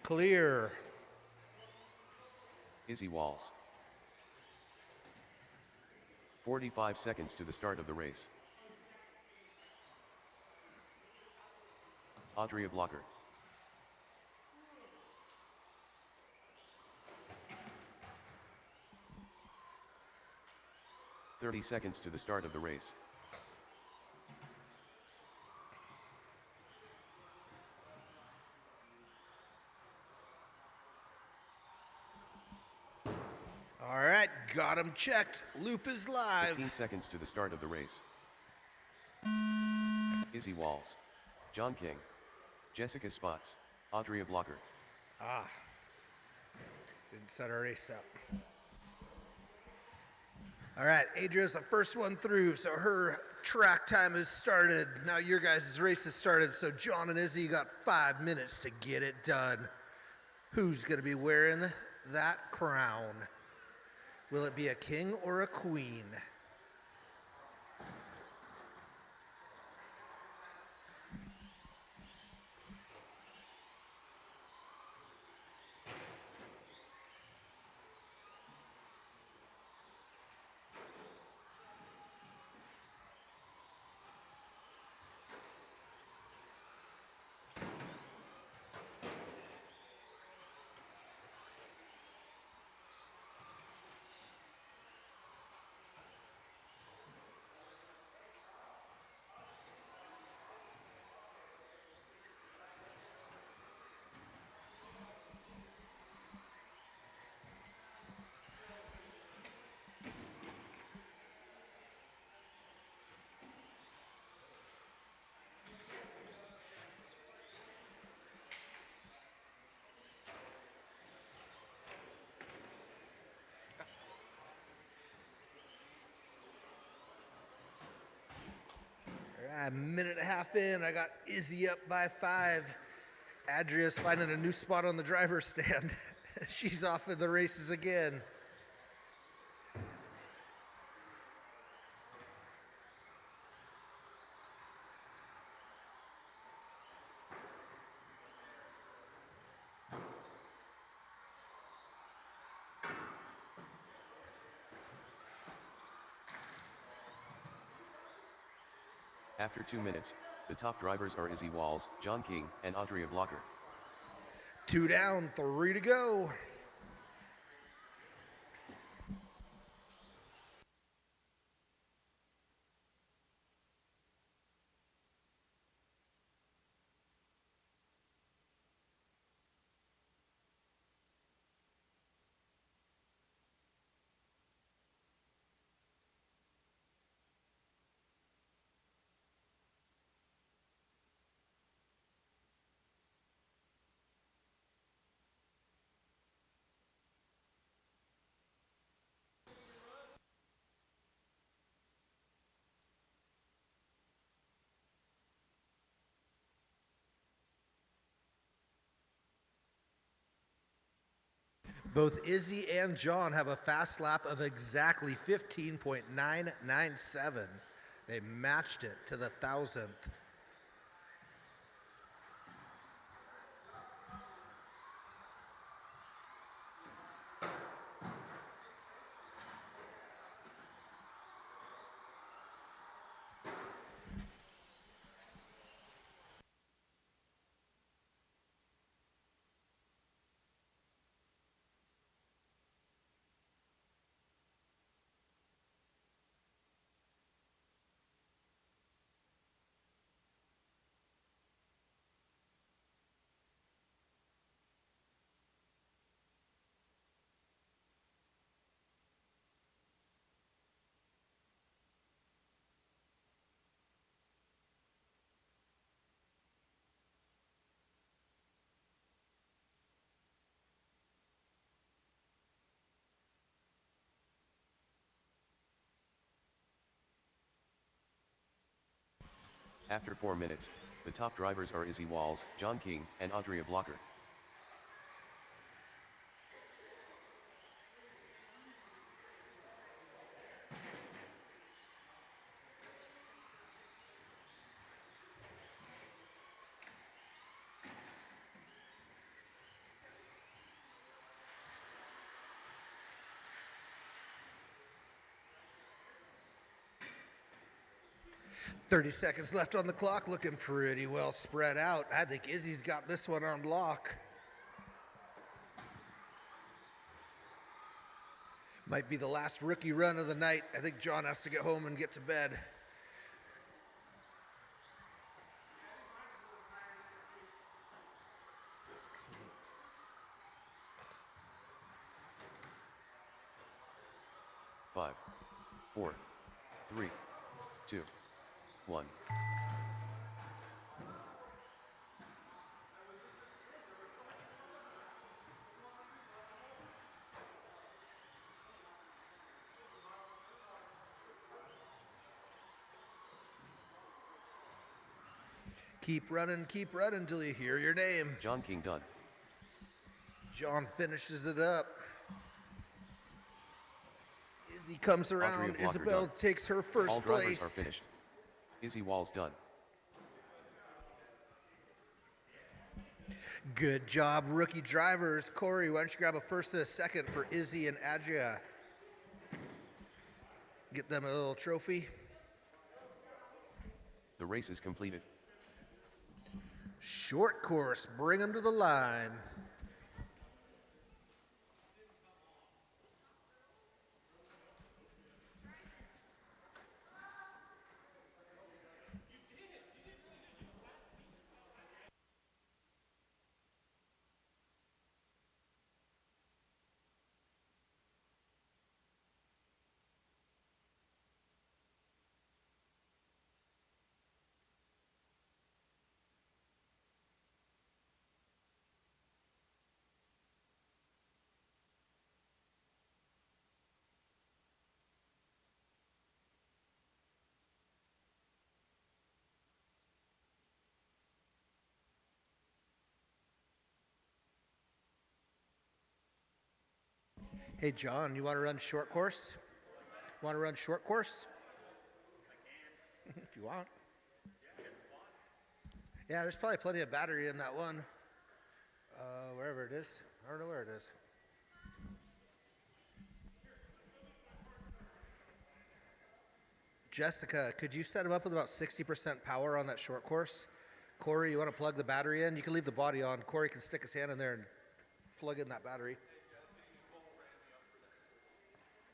Clear. Izzy Walls. 45 seconds to the start of the race. Adria Blocker. "30 seconds to the start of the race. All right, got him checked. Loop is live. 15 seconds to the start of the race. Izzy Walls. John King. Jessica Spots. Adria Blocker. Ah, didn't set our race up. All right, Adria's the first one through, so her track time has started. Now your guys' race has started, so John and Izzy got 5 minutes to get it done. Who's gonna be wearing that crown? Will it be a king or a queen? A minute and a half in, I got Izzy up by 5. Adria's finding a new spot on the driver's stand. She's off in the races again. After 2 minutes, the top drivers are Izzy Walls, John King, and Audrey Blocker. 2 down, 3 to go. Both Izzy and John have a fast lap of exactly 15.997. They matched it to the 1,000th. After 4 minutes, the top drivers are Izzy Walls, John King, and Audrey Blocker. "30 seconds left on the clock, looking pretty well spread out. I think Izzy's got this one on lock. Might be the last rookie run of the night. I think John has to get home and get to bed. Five, 4, 3, 2, 1. Keep running till you hear your name. John King done. John finishes it up. Izzy comes around. Blocker Isabel done. takes her first All drivers place. are finished. Izzy Walls done. Good job, rookie drivers. Corey, why don't you grab a first and a second for Izzy and Adria? Get them a little trophy. The race is completed. Short course, bring them to the line. Hey, John, you want to run short course? Want to run short course? If you want. Yeah, there's probably plenty of battery in that one. Wherever it is. I don't know where it is. Jessica, could you set him up with about 60% power on that short course? Corey, you want to plug the battery in? You can leave the body on. Corey can stick his hand in there and plug in that battery.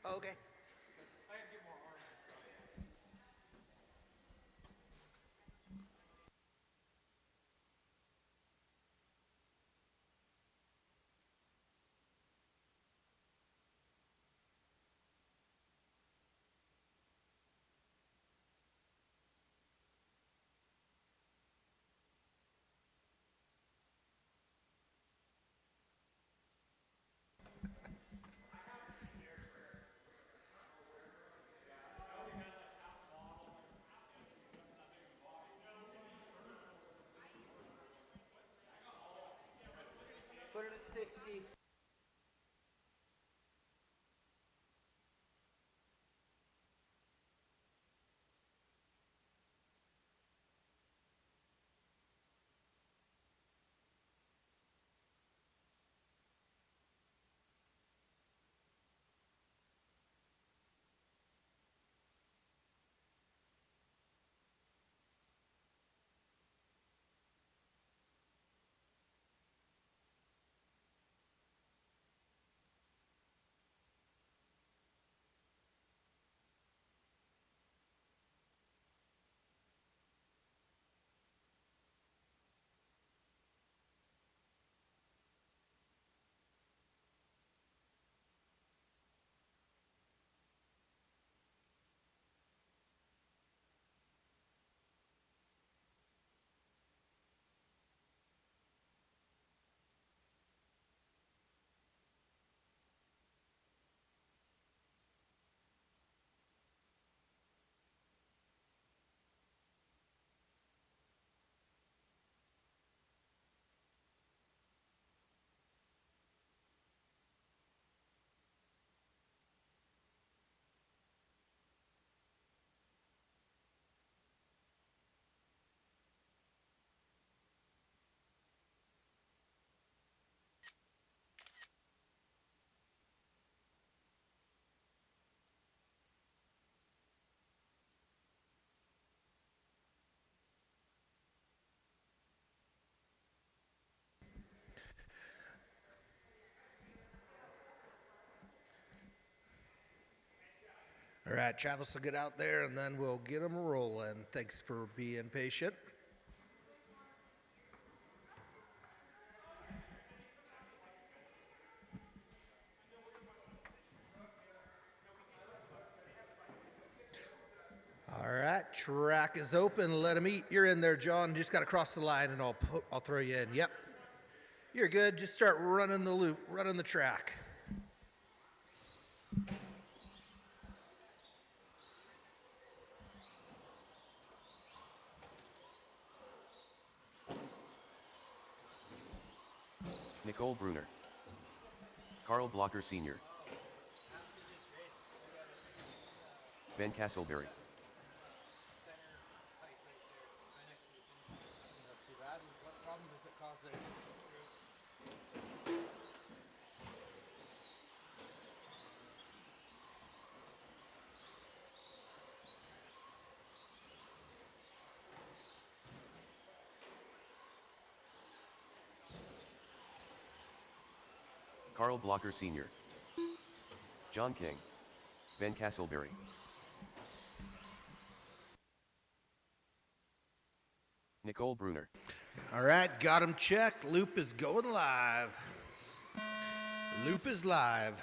Oh, okay. Put it at 60. All right, Travis will get out there and then we'll get them rolling. Thanks for being patient. All right, track is open. Let them eat. You're in there, John. You just got to cross the line and I'll throw you in. Yep. You're good. Just start running the loop, running the track. Nicole Bruner. Carl Blocker Sr. Ben Castleberry. Not too bad. What problem does it cause there? Carl Blocker Sr. John King. Ben Castleberry. Nicole Bruner. All right, got him checked. Loop is going live. Loop is live.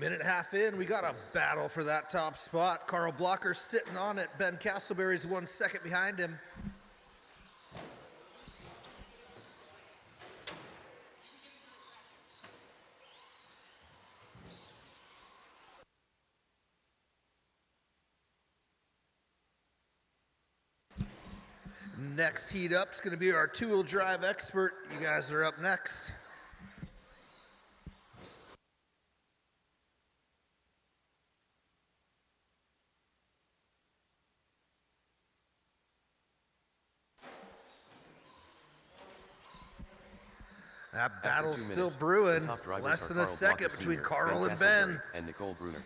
Minute half in, we got a battle for that top spot. Carl Blocker sitting on it. Ben Castleberry's 1 second behind him. Next heat up is going to be our two-wheel drive expert. You guys are up next. That After battle's 2 still minutes, brewing. the top drivers Less are than a Carl second Blocker between Sr., Carl and Castleberry, Ben. and Nicole Bruner.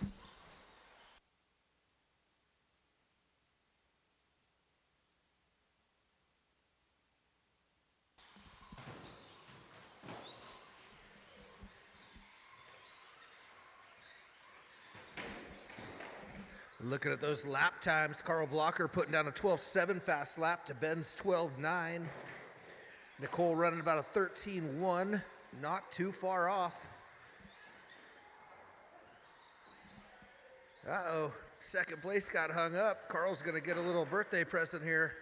Looking at those lap times, Carl Blocker putting down a 12.7 fast lap to Ben's 12.9. Nicole running about a 13.1, not too far off. Uh-oh, second place got hung up. Carl's gonna get a little birthday present here.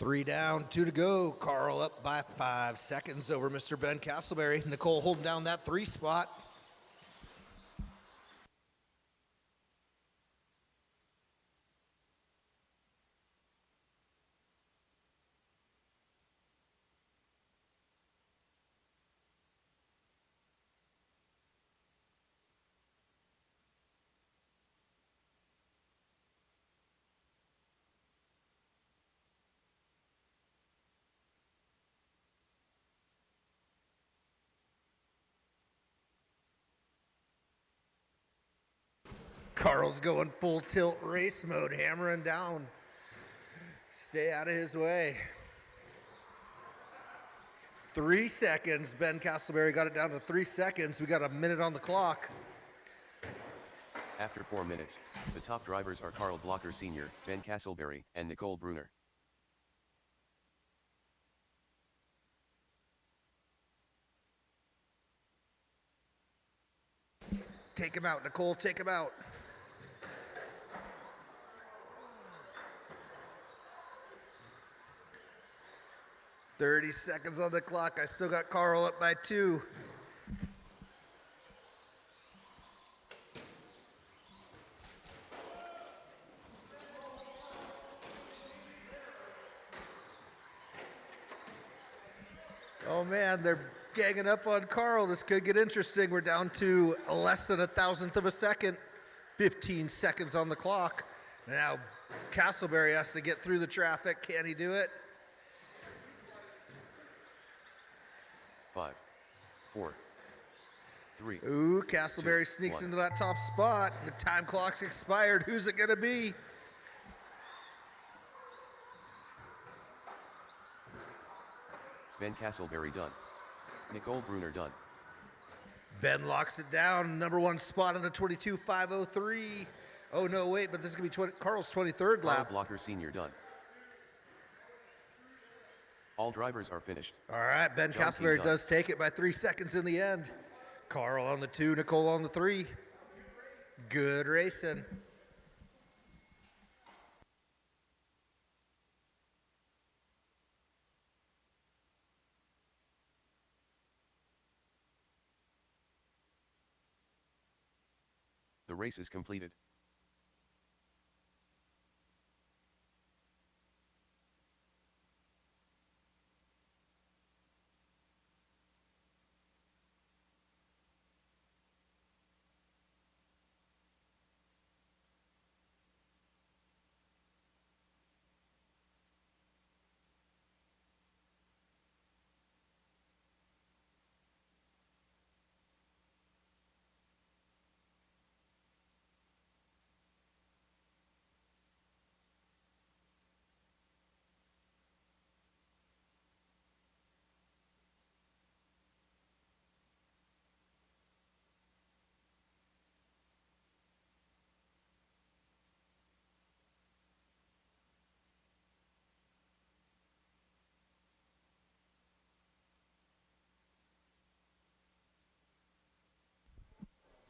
Three down, two to go. Carl up by 5 seconds over Mr. Ben Castleberry. Nicole holding down that 3 spot. Carl's going full tilt race mode, hammering down. Stay out of his way. 3 seconds. Ben Castleberry got it down to 3 seconds. We got a minute on the clock. After 4 minutes, the top drivers are Carl Blocker Sr., Ben Castleberry, and Nicole Bruner. Take him out, Nicole, take him out. "30 seconds on the clock. I still got Carl up by 2. Oh man, they're ganging up on Carl. This could get interesting. We're down to less than a thousandth of a second. 15 seconds on the clock. Now Castleberry has to get through the traffic. Can he do it? 5, 4, 3. Ooh, Castleberry 2, sneaks 1. into that top spot. The time clock's expired. Who's it gonna be? Ben Castleberry done. Nicole Bruner done. Ben locks it down. Number 1 spot on the 22.503. Oh no, wait, but this is gonna be Carl's 23rd Carl lap. Blocker Sr. done. All drivers are finished. All right, Ben John Castleberry done. does take it by 3 seconds in the end. Carl on the 2, Nicole on the 3. Good racing. The race is completed.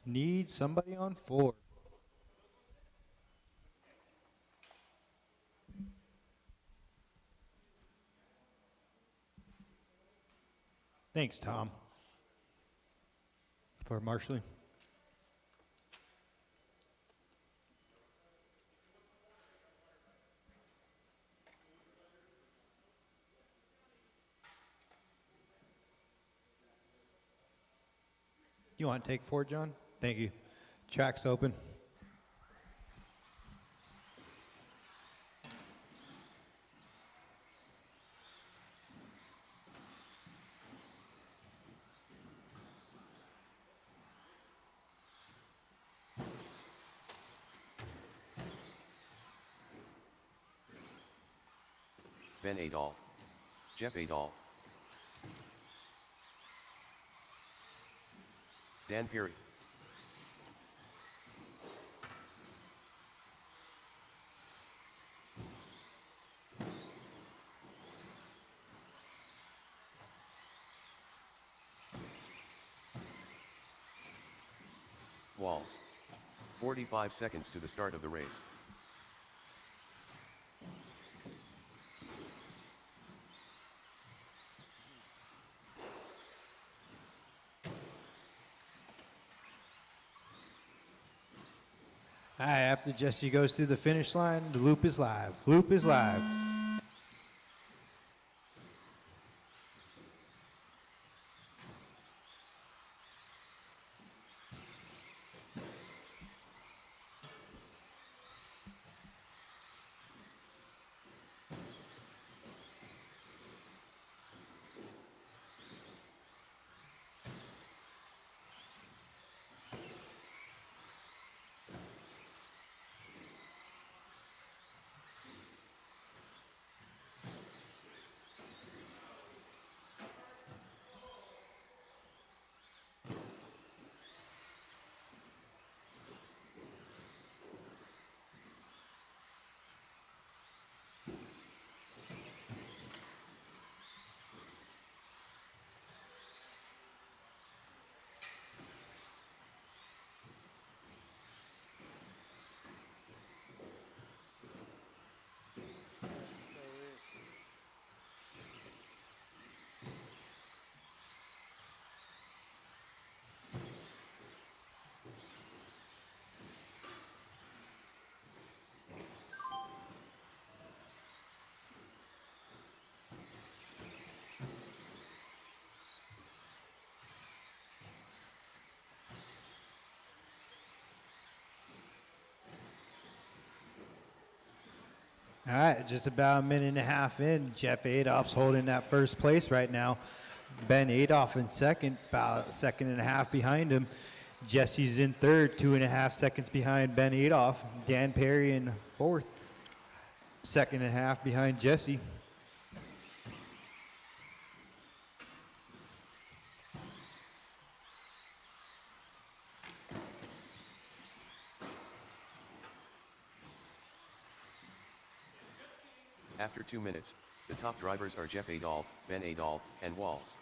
Need somebody on 4. Thanks, Tom, for marshaling. You want to take 4, John? Thank you. Track's open. Ben Adolph. Jeff Adolph. Dan Perry. Walls. 45 seconds to the start of the race. All right, after Jesse goes through the finish line, the loop is live. Loop is live. All right, just about a minute and a half in. Jeff Adolph's holding that first place right now. Ben Adolph in second, about a second and a half behind him. Jesse's in third, 2.5 seconds behind Ben Adolph. Dan Perry in fourth, second and a half behind Jesse. After 2 minutes, the top drivers are Jeff Adolph, Ben Adolph, and Walls.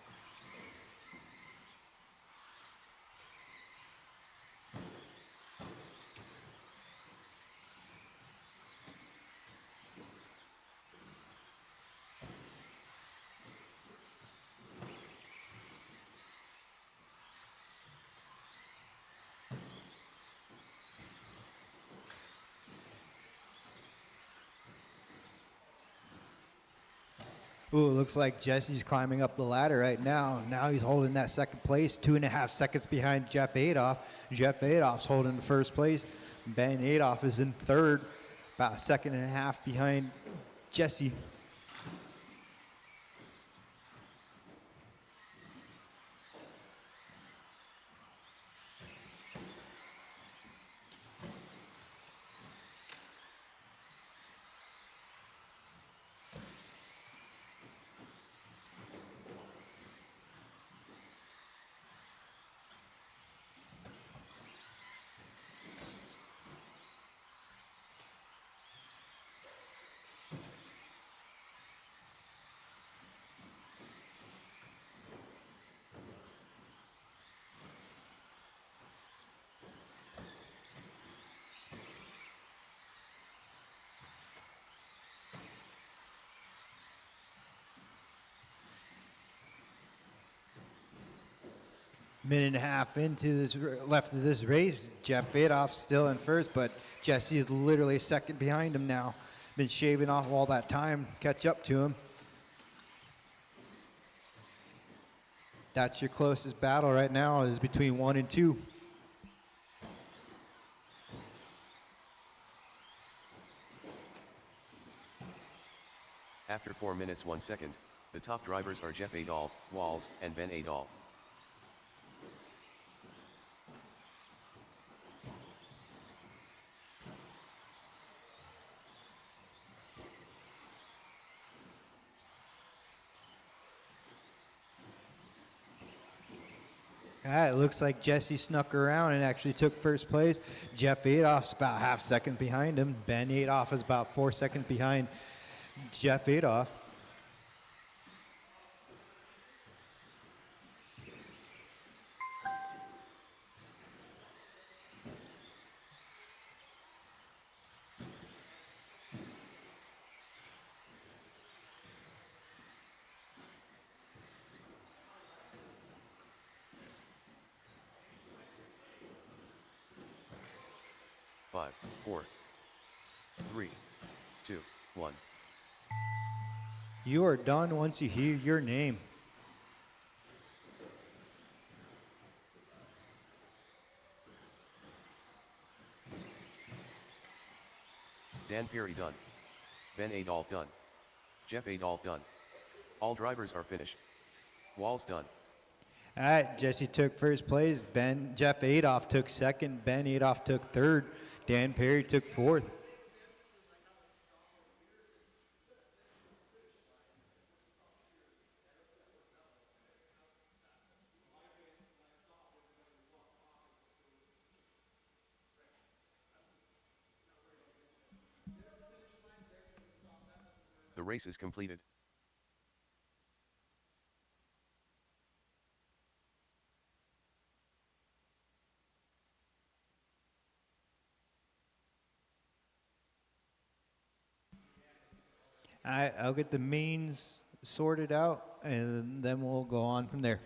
Ooh, it looks like Jesse's climbing up the ladder right now. Now he's holding that second place, 2.5 seconds behind Jeff Adolph. Jeff Adolph's holding the first place. Ben Adolph is in third, about a second and a half behind Jesse. minute and a half into this left of this race. Jeff Adolph's still in first, but Jesse is literally a second behind him now. Been shaving off all that time, catch up to him. That's your closest battle right now is between 1 and 2. After 4 minutes 1 second, the top drivers are Jeff Adolph, Walls, and Ben Adolph. All right, looks like Jesse snuck around and actually took first place. Jeff Adolph's about half second behind him. Ben Adolph is about 4 seconds behind Jeff Adolph. Five, 4, 3, 2, 1. You are done once you hear your name. Dan Perry done. Ben Adolph done. Jeff Adolph done. All drivers are finished. Walls done. All right, Jesse took first place. Jeff Adolph took second. Ben Adolph took third. Dan Perry took fourth. The race is completed. All right, I'll get the mains sorted out, and then we'll go on from there.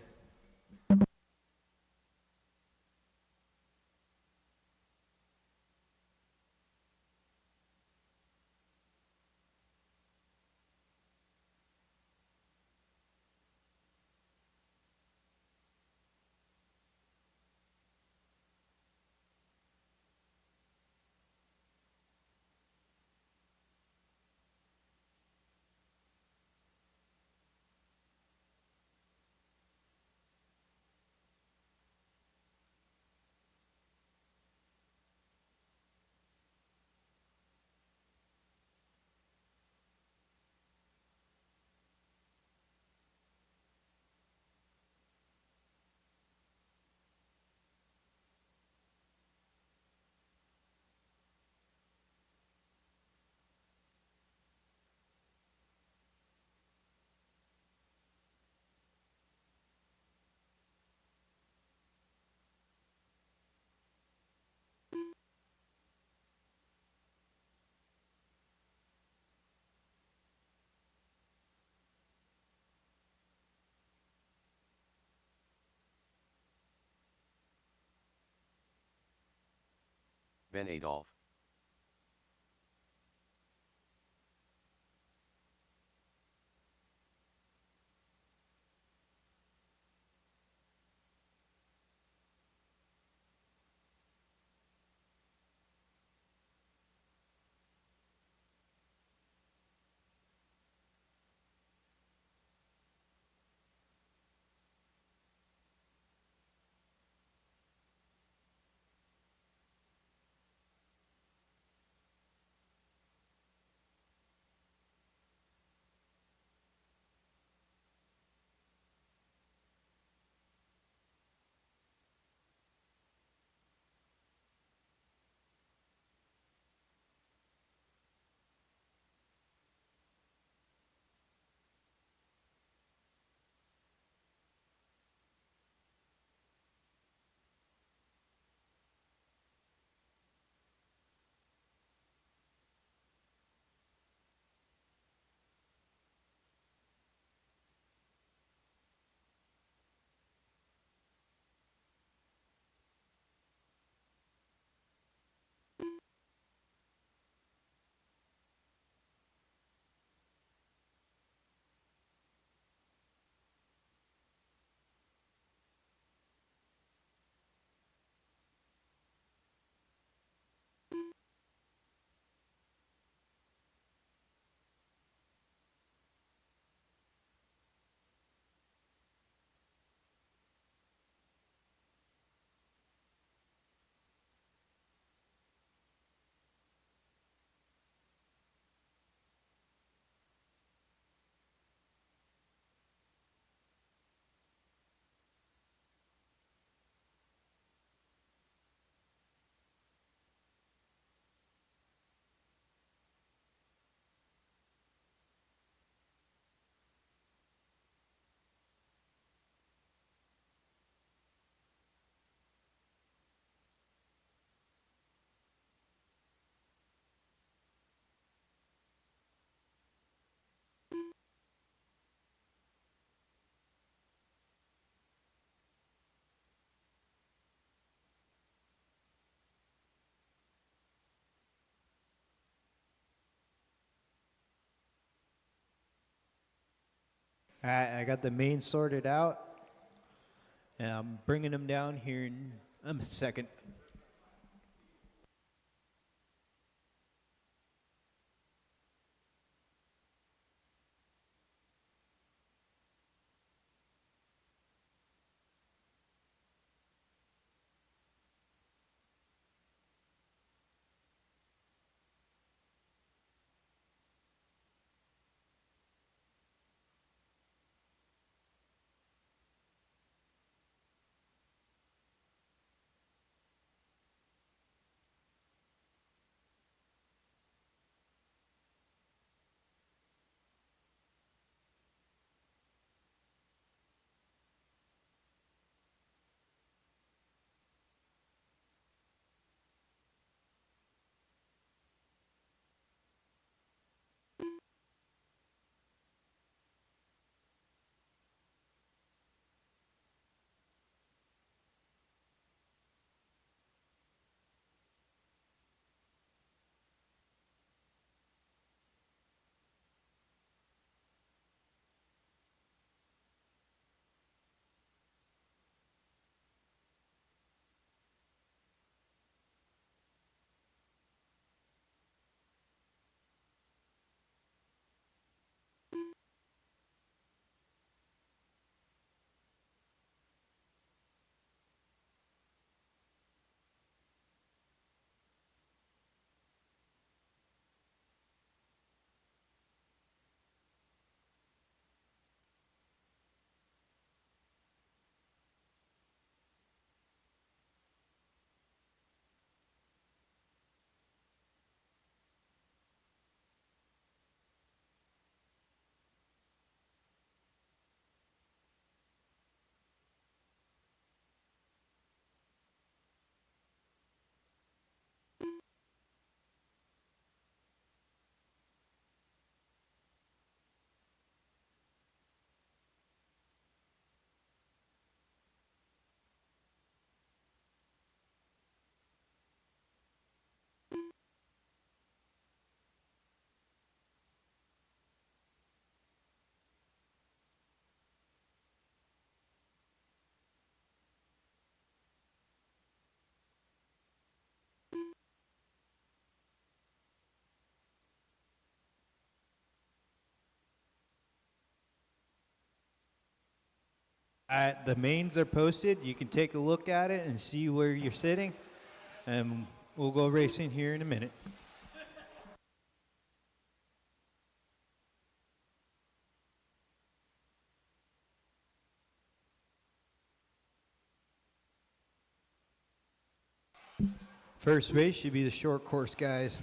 Ben Adolph. I got the main sorted out, and I'm bringing them down here in a second. The mains are posted. You can take a look at it and see where you're sitting, and we'll go racing here in a minute. First race should be the short course guys.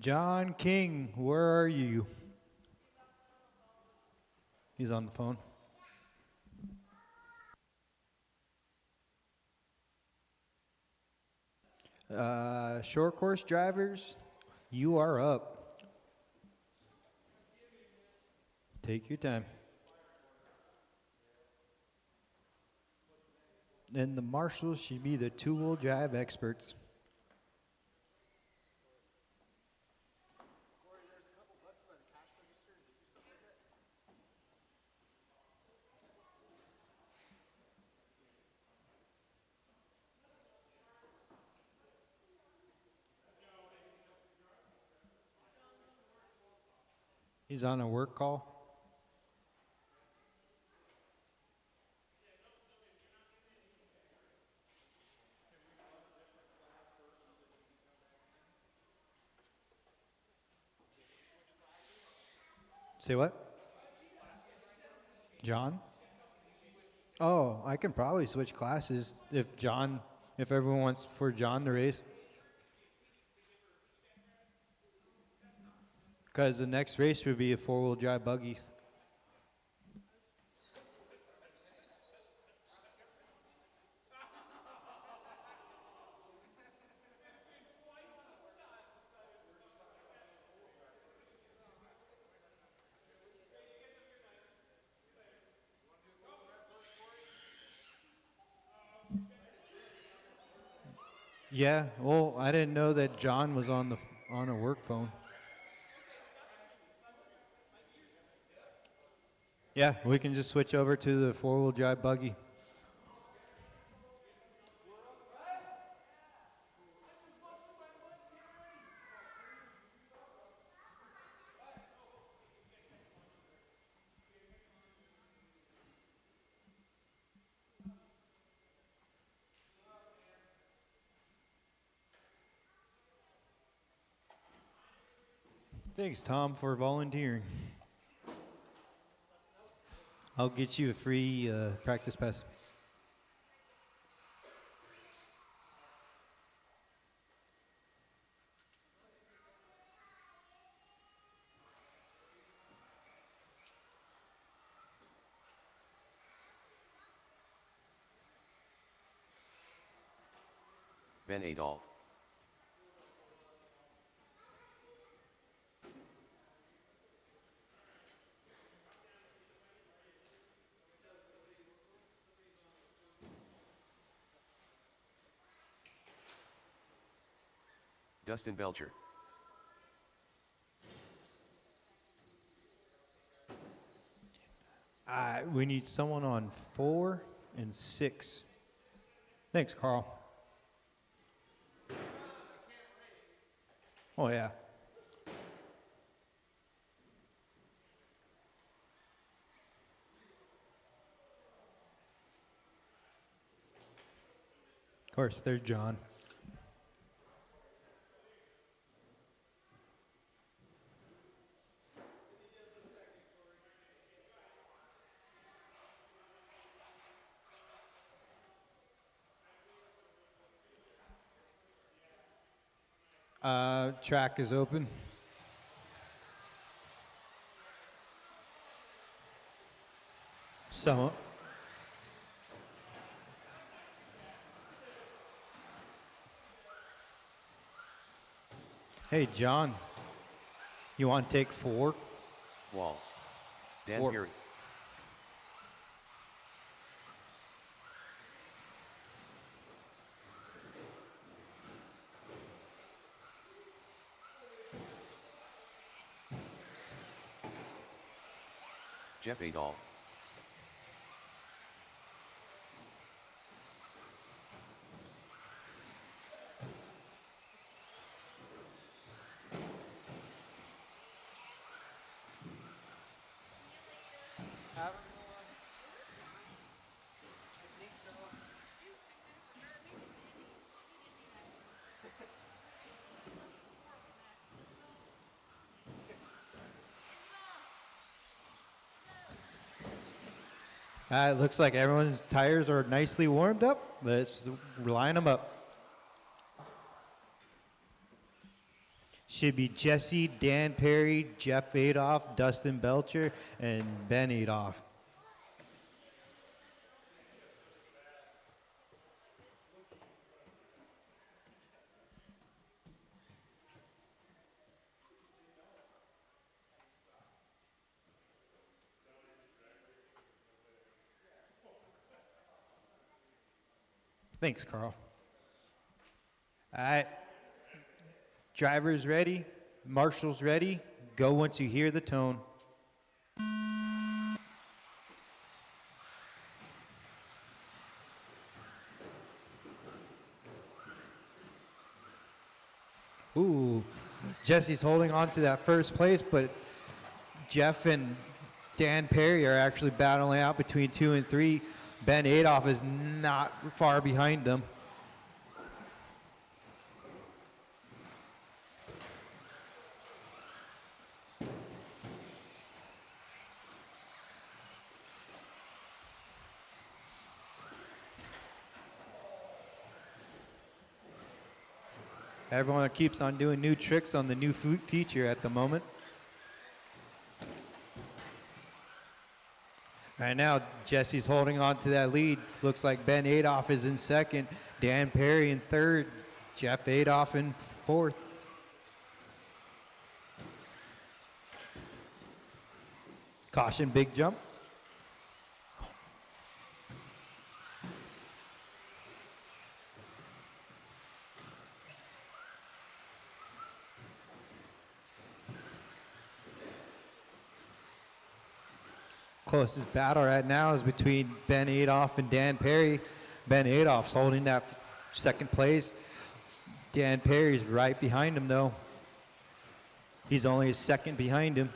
John King, where are you? He's on the phone. Short course drivers, you are up. Take your time. And the marshals should be the two-wheel drive experts. He's on a work call. Say what? John? Oh, I can probably switch classes if everyone wants for John to race. Because the next race would be a four-wheel drive buggy. Yeah, well, I didn't know that John was on a work phone. Yeah, we can just switch over to the four-wheel drive buggy. Thanks, Tom, for volunteering. I'll get you a free practice pass. Ben Adolf. Dustin Belcher. We need someone on 4 and 6. Thanks, Carl. Oh, yeah. Of course, there's John. Track is open. So, hey, John, you want to take 4? Walls. Dan Or- Peary. Jeff Adolf. It looks like everyone's tires are nicely warmed up. Let's line them up. Should be Jesse, Dan Perry, Jeff Adolf, Dustin Belcher, and Ben Adolf. Thanks, Carl. All right. Drivers ready. Marshals ready. Go once you hear the tone. Ooh, Jesse's holding on to that first place, but Jeff and Dan Perry are actually battling out between 2 and 3. Ben Adolph is not far behind them. Everyone keeps on doing new tricks on the new feature at the moment. Right now, Jesse's holding on to that lead. Looks like Ben Adolph is in second, Dan Perry in third, Jeff Adolph in fourth. Caution, big jump. Closest battle right now is between Ben Adolph and Dan Perry. Ben Adolph's holding that second place. Dan Perry's right behind him, though. He's only a second behind him.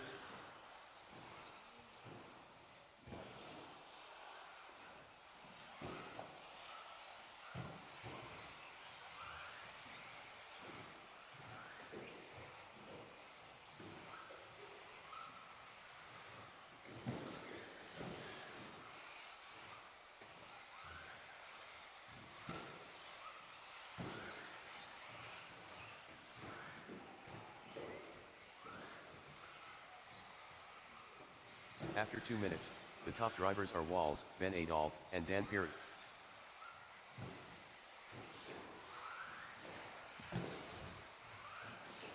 After 2 minutes, the top drivers are Walls, Ben Adolph, and Dan Perry.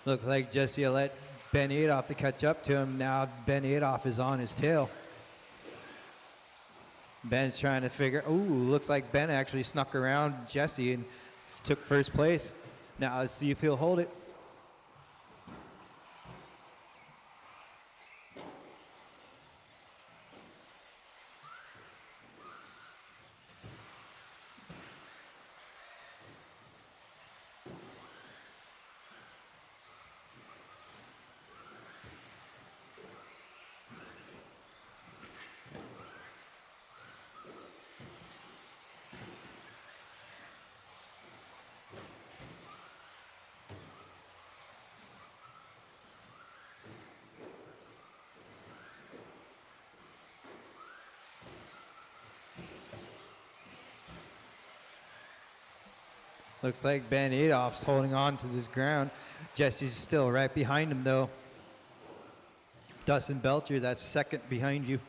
Looks like Jesse let Ben Adolph to catch up to him. Now Ben Adolph is on his tail. Ben's trying to figure, looks like Ben actually snuck around Jesse and took first place. Now let's see if he'll hold it. Looks like Ben Adolph's holding on to this ground. Jesse's still right behind him, though. Dustin Belcher, that's second behind you.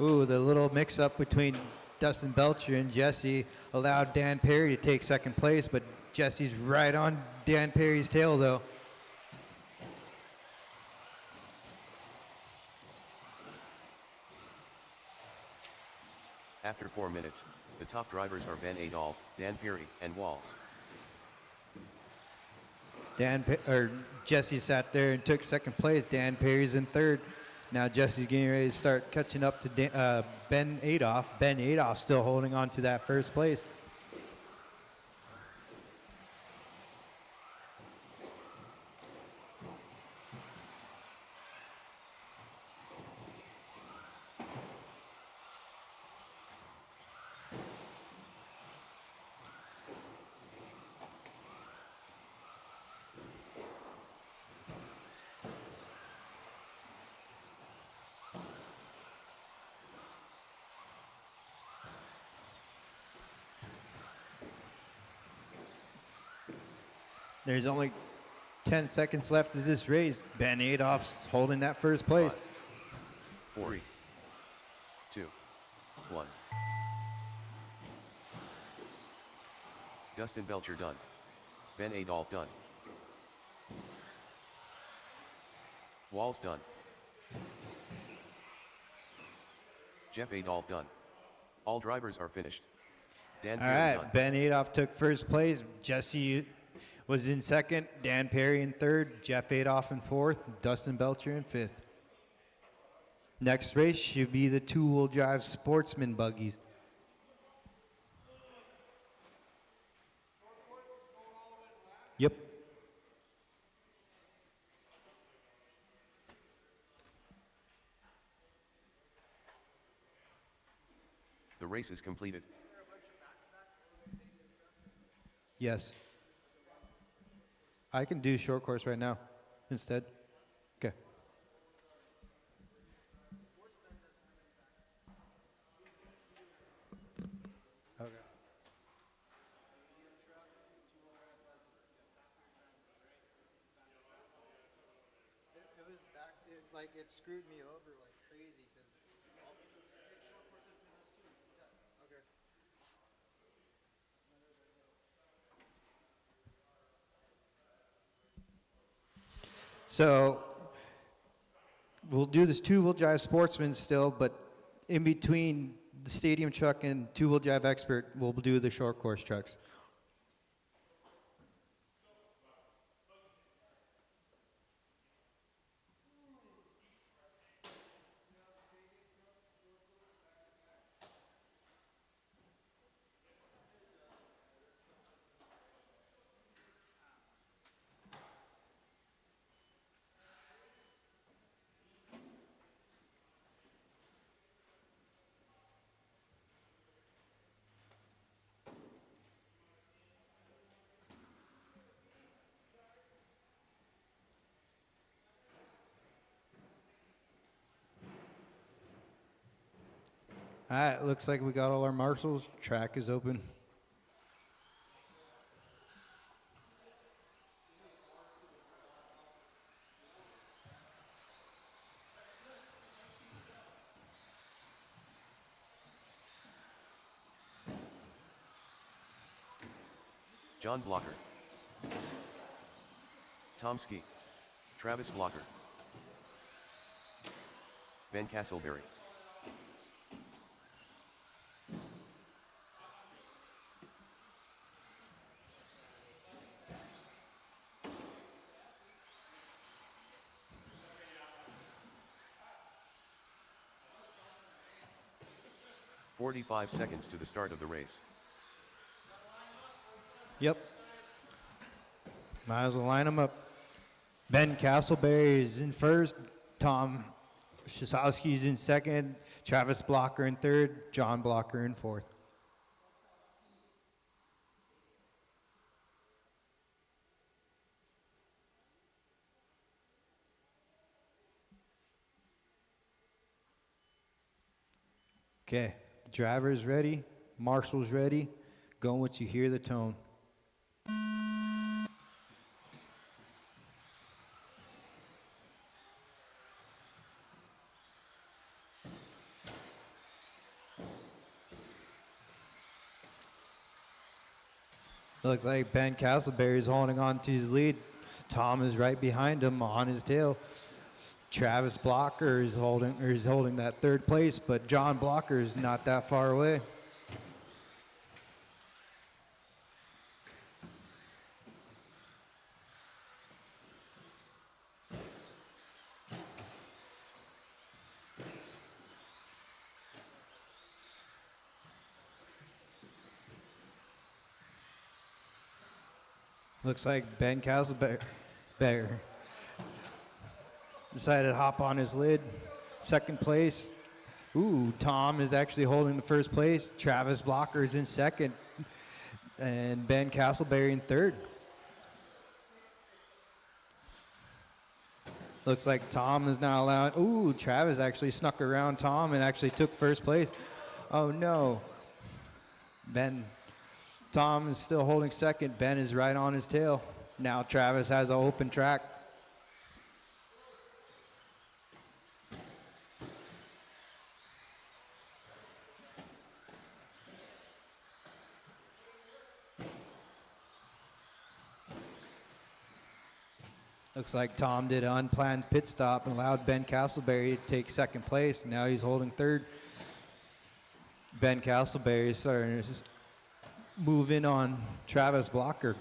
The little mix-up between Dustin Belcher and Jesse allowed Dan Perry to take second place, but Jesse's right on Dan Perry's tail, though. After 4 minutes, the top drivers are Ben Adolph, Dan Perry, and Walls. Jesse sat there and took second place. Dan Perry's in third. Now Jesse's getting ready to start catching up to Ben Adolph. Ben Adolph still holding on to that first place. There's only 10 seconds left of this race. Ben Adolph's holding that first place. 5, 4, 3, 2, 1. Dustin Belcher done. Ben Adolph done. Walls done. Jeff Adolph done. All drivers are finished. Dan All Peary right, done. Ben Adolph took first place. Jesse was in second. Dan Perry in third. Jeff Adolph in fourth. Dustin Belcher in fifth. Next race should be the two-wheel drive sportsman buggies. Yep. The race is completed. Yes. I can do short course right now instead. Okay. Okay. It was back, like it screwed me over like crazy because. Okay. So we'll do this two-wheel drive sportsman still, but in between the stadium truck and two-wheel drive expert, we'll do the short course trucks. All right, looks like we got all our marshals. Track is open. John Blocker. Tom Ski. Travis Blocker. Ben Castleberry. "45 seconds to the start of the race. Yep. Might as well line them up. Ben Castleberry is in first. Tom Shasowski is in second. Travis Blocker in third. John Blocker in fourth. Okay, drivers ready, marshals ready. Go once you hear the tone. Looks like Ben Castleberry is holding on to his lead. Tom is right behind him on his tail. Travis Blocker is holding that third place, but John Blocker is not that far away. Looks like Ben Castleberry decided to hop on his lid. Second place. Ooh, Tom is actually holding the first place. Travis Blocker is in second. And Ben Castleberry in third. Looks like Tom is now allowed. Ooh, Travis actually snuck around Tom and actually took first place. Oh no. Tom is still holding second. Ben is right on his tail. Now Travis has an open track. Looks like Tom did an unplanned pit stop and allowed Ben Castleberry to take second place. Now he's holding third. Ben Castleberry is starting to just move in on Travis Blocker.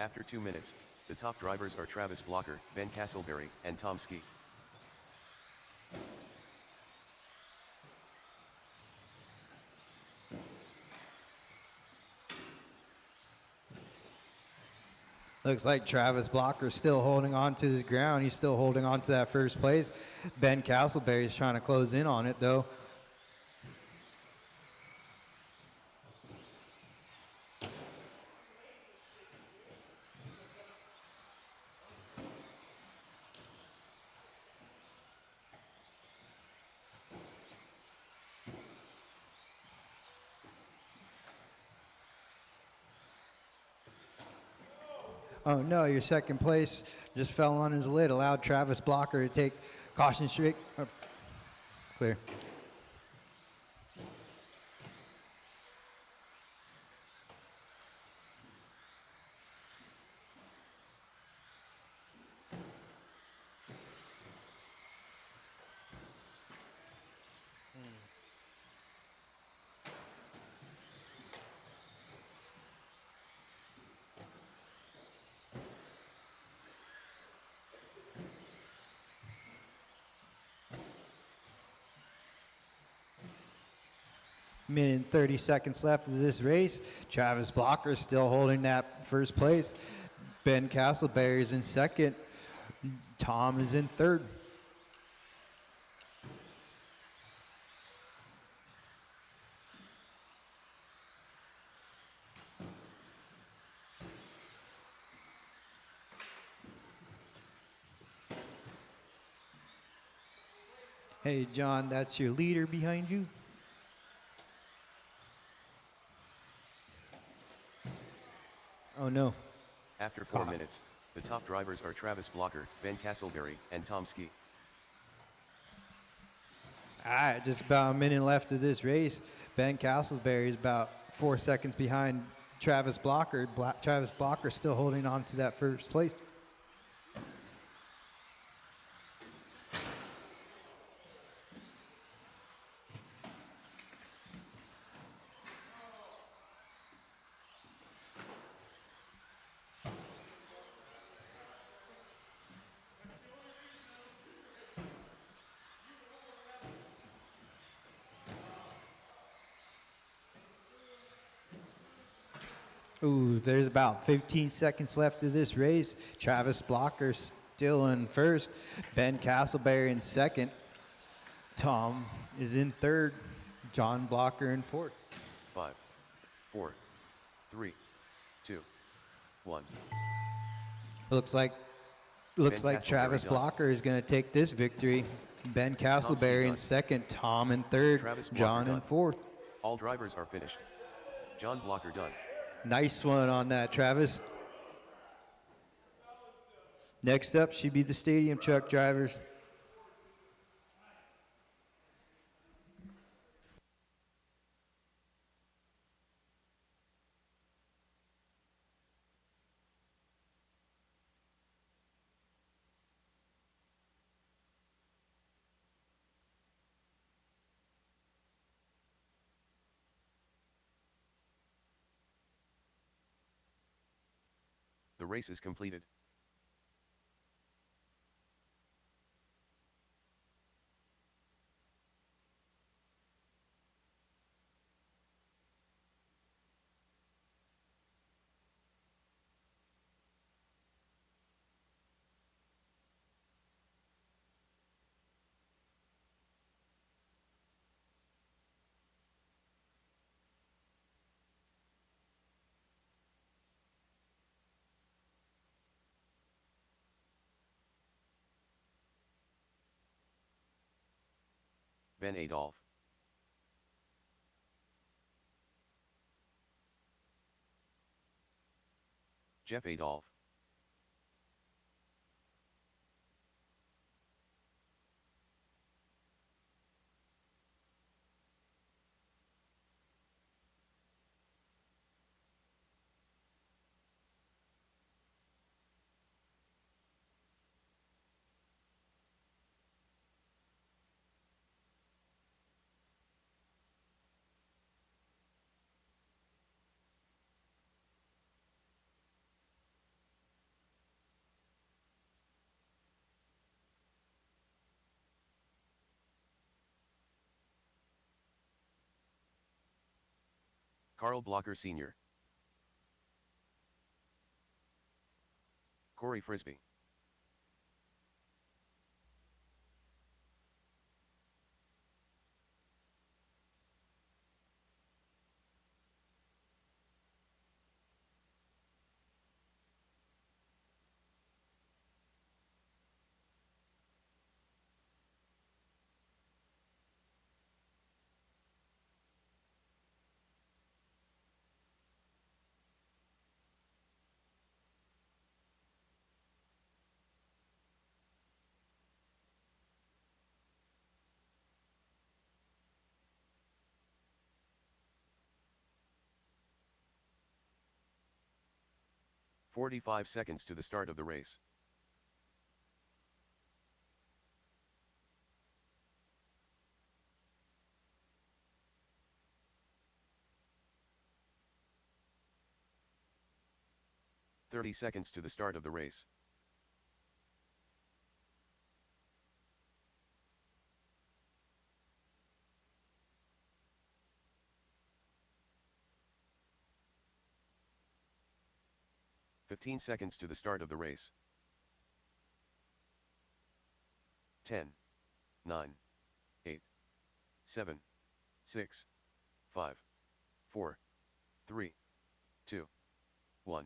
After 2 minutes, the top drivers are Travis Blocker, Ben Castleberry, and Tom Ski. Looks like Travis Blocker's still holding on to his ground. He's still holding on to that first place. Ben Castleberry's trying to close in on it, though. Oh no, your second place just fell on his lid, allowed Travis Blocker to take caution straight. Oh, clear. Minute and 30 seconds left of this race. Travis Blocker still holding that first place. Ben Castleberry is in second. Tom is in third. Hey, John, that's your leader behind you. Oh no. After 4 minutes, the top drivers are Travis Blocker, Ben Castleberry, and Tom Ski. All right, just about a minute left of this race. Ben Castleberry is about 4 seconds behind Travis Blocker. Travis Blocker still holding on to that first place. Ooh, there's about 15 seconds left of this race. Travis Blocker still in first. Ben Castleberry in second. Tom is in third. John Blocker in fourth. 5, 4, 3, 2, 1. Looks like Castleberry Travis done. Blocker is going to take this victory. Ben Castleberry in done. second. Tom in third. Travis Blocker John in done. fourth. All drivers are finished. John Blocker done. Nice one on that, Travis. Next up should be the stadium truck drivers. The race is completed. Ben Adolph. Jeff Adolph. Carl Blocker Sr. Corey Frisbee. "45 seconds to the start of the race. "30 seconds to the start of the race. 15 seconds to the start of the race. 10, 9, 8, 7, 6, 5, 4, 3, 2, 1.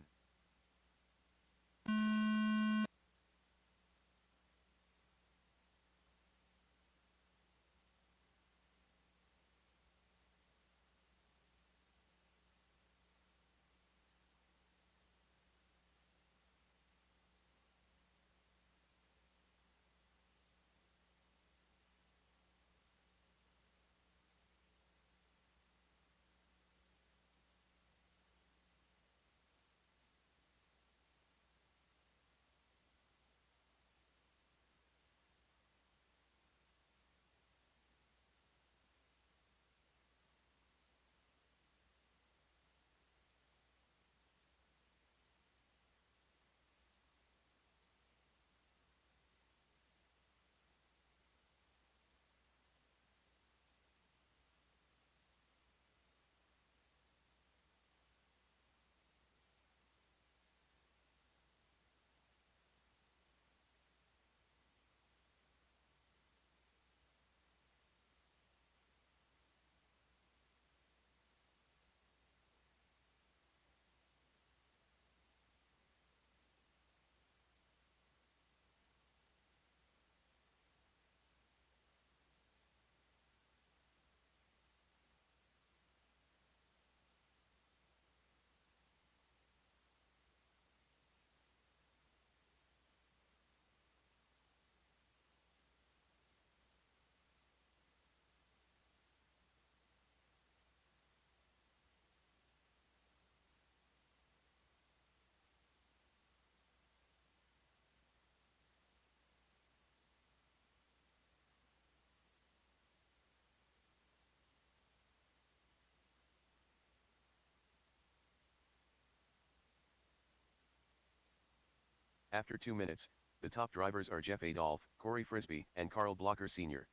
After 2 minutes, the top drivers are Jeff Adolph, Corey Frisbee, and Carl Blocker Sr.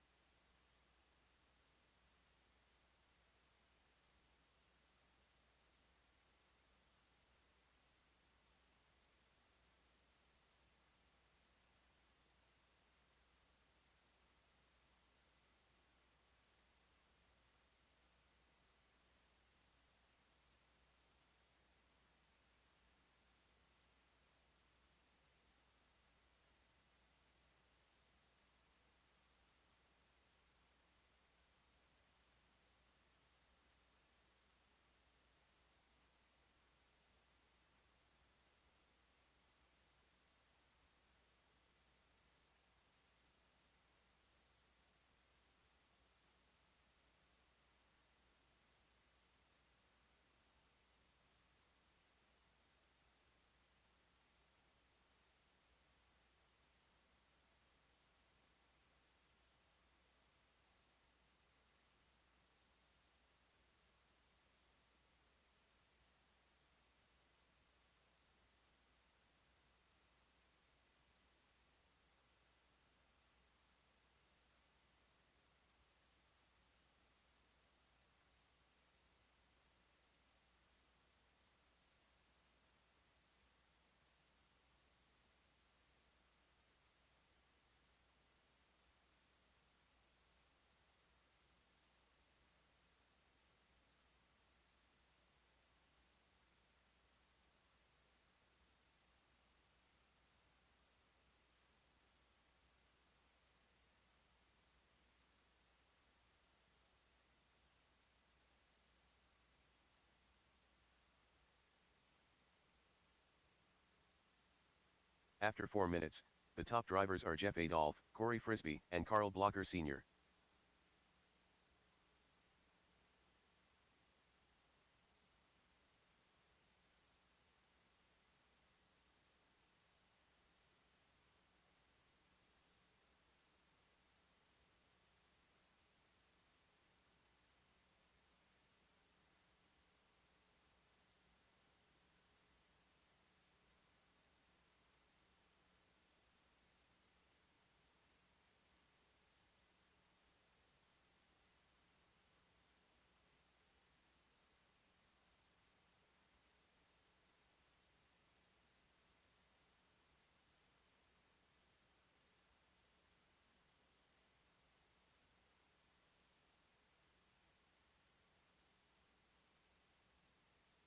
After 4 minutes, the top drivers are Jeff Adolph, Corey Frisbee, and Carl Blocker Sr.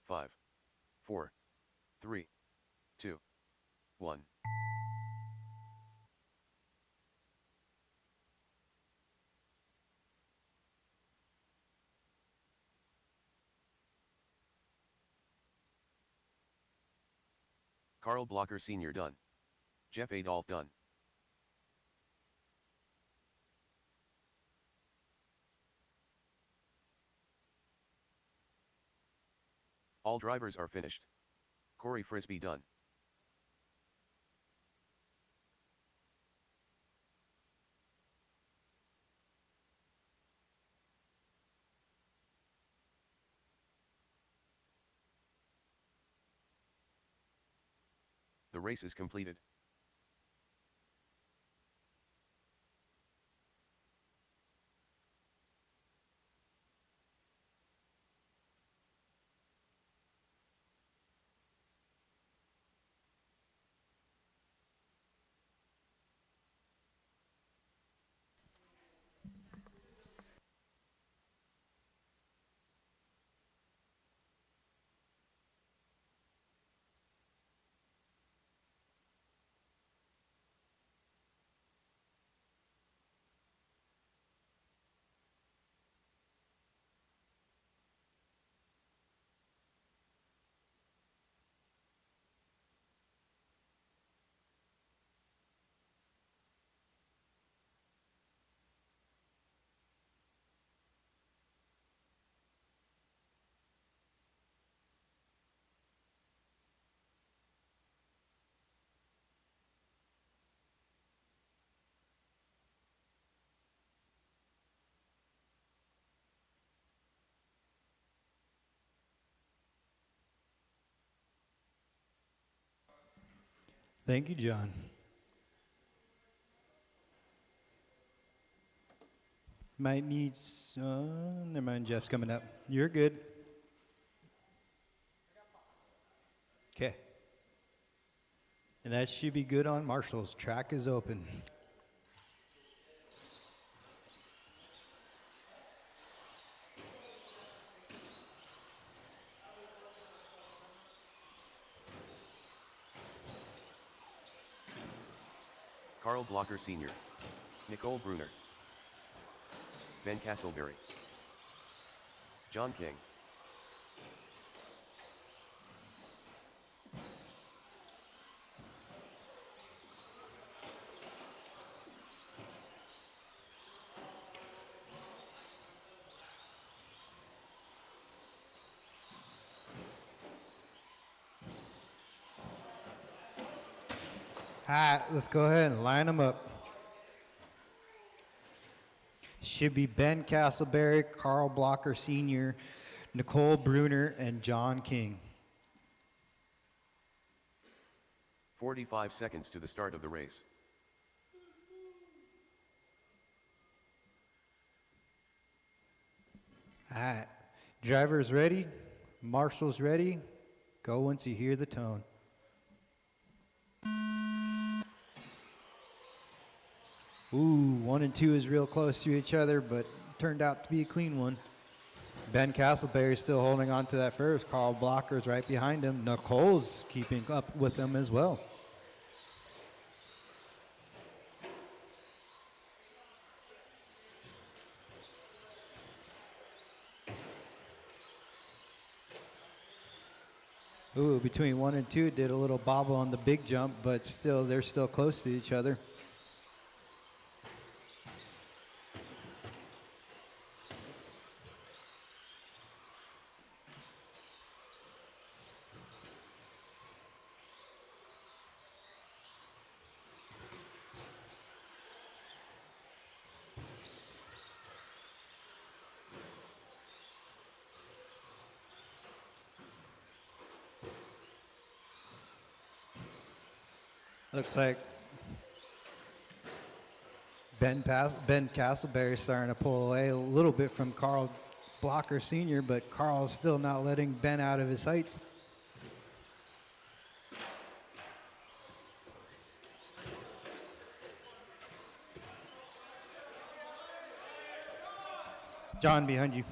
Five, 4, 3, 2, 1. Carl Blocker Sr. done. Jeff Adolph done. All drivers are finished. Corey Frisbee done. The race is completed. Thank you, John. Might need, never mind, Jeff's coming up. You're good. Okay. And that should be good on Marshall's. Track is open. Carl Blocker Sr. Nicole Bruner. Ben Castleberry. John King. All right, let's go ahead and line them up. Should be Ben Castleberry, Carl Blocker Sr., Nicole Bruner, and John King. 45 seconds to the start of the race. All right, drivers ready, marshals ready. Go once you hear the tone. Ooh, 1 and 2 is real close to each other, but turned out to be a clean one. Ben Castleberry still holding on to that first. Carl Blocker's right behind him. Nicole's keeping up with them as well. Ooh, between 1 and 2 did a little bobble on the big jump, but still, they're still close to each other. Looks like Ben Castleberry is starting to pull away a little bit from Carl Blocker Sr., but Carl's still not letting Ben out of his sights. John, behind you.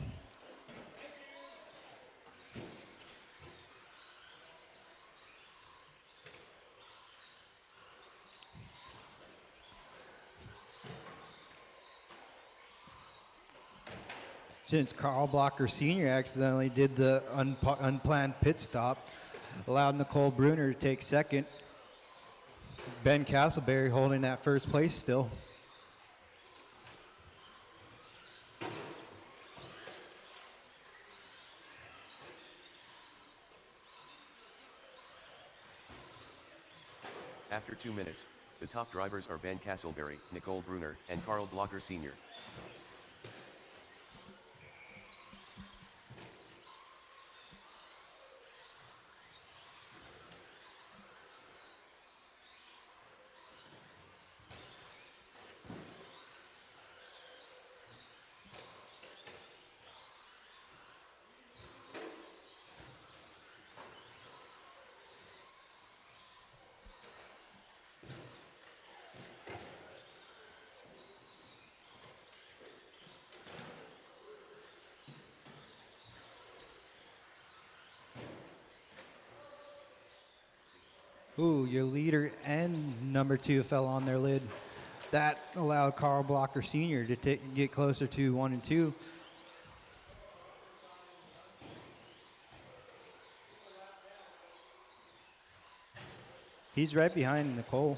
Since Carl Blocker Sr. accidentally did the unplanned pit stop, allowed Nicole Bruner to take second. Ben Castleberry holding that first place still. After 2 minutes, the top drivers are Ben Castleberry, Nicole Bruner, and Carl Blocker Sr. Ooh, your leader and number 2 fell on their lid. That allowed Carl Blocker Sr. to get closer to 1 and 2. He's right behind Nicole.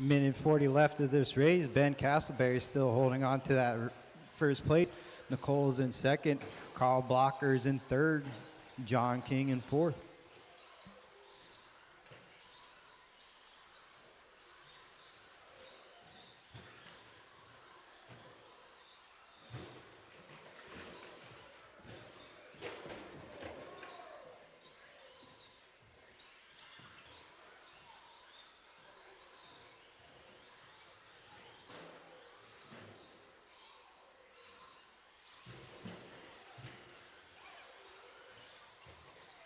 Minute 40 left of this race. Ben Castleberry still holding on to that first place. Nicole's in second. Carl Blocker's in third. John King in fourth.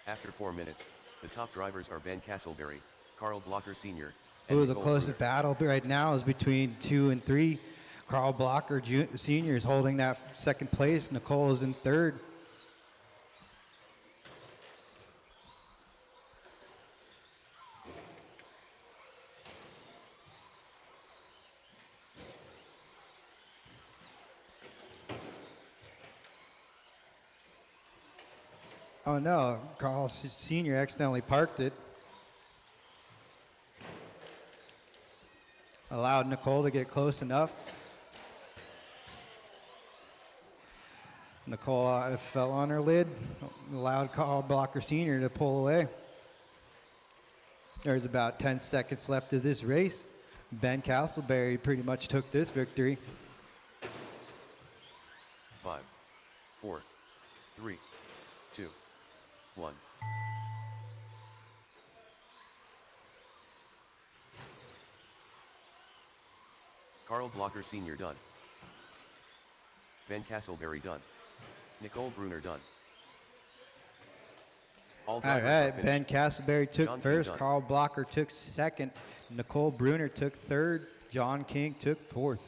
After 4 minutes, the top drivers are Ben Castleberry, Carl Blocker Sr., and Ooh, the Nicole closest Bruner. battle right now is between 2 and 3. Carl Blocker Sr. is holding that second place. Nicole is in third. Oh no, Carl Sr. accidentally parked it. Allowed Nicole to get close enough. Nicole fell on her lid. Allowed Carl Blocker Sr. to pull away. There's about 10 seconds left of this race. Ben Castleberry pretty much took this victory. 5, 4, 3, 2, 1. Carl Blocker Sr. done. Ben Castleberry done. Nicole Bruner done. All All drivers are right, finished. Ben Castleberry took John King first. done. Carl Blocker took second. Nicole Bruner took third. John King took fourth.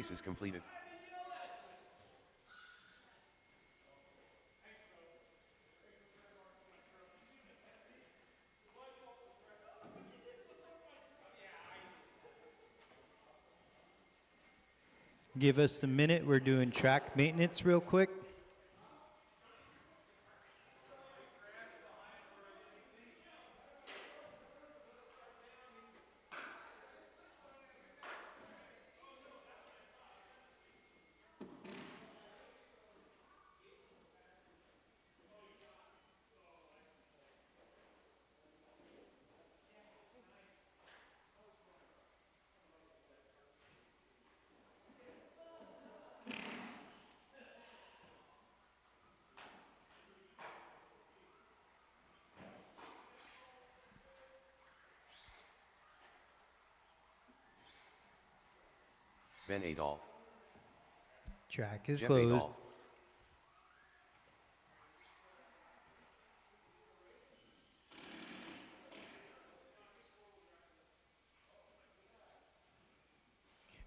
Race is completed. Give us a minute. We're doing track maintenance real quick. Ben Adolf. Track is Jeff closed. Adolf.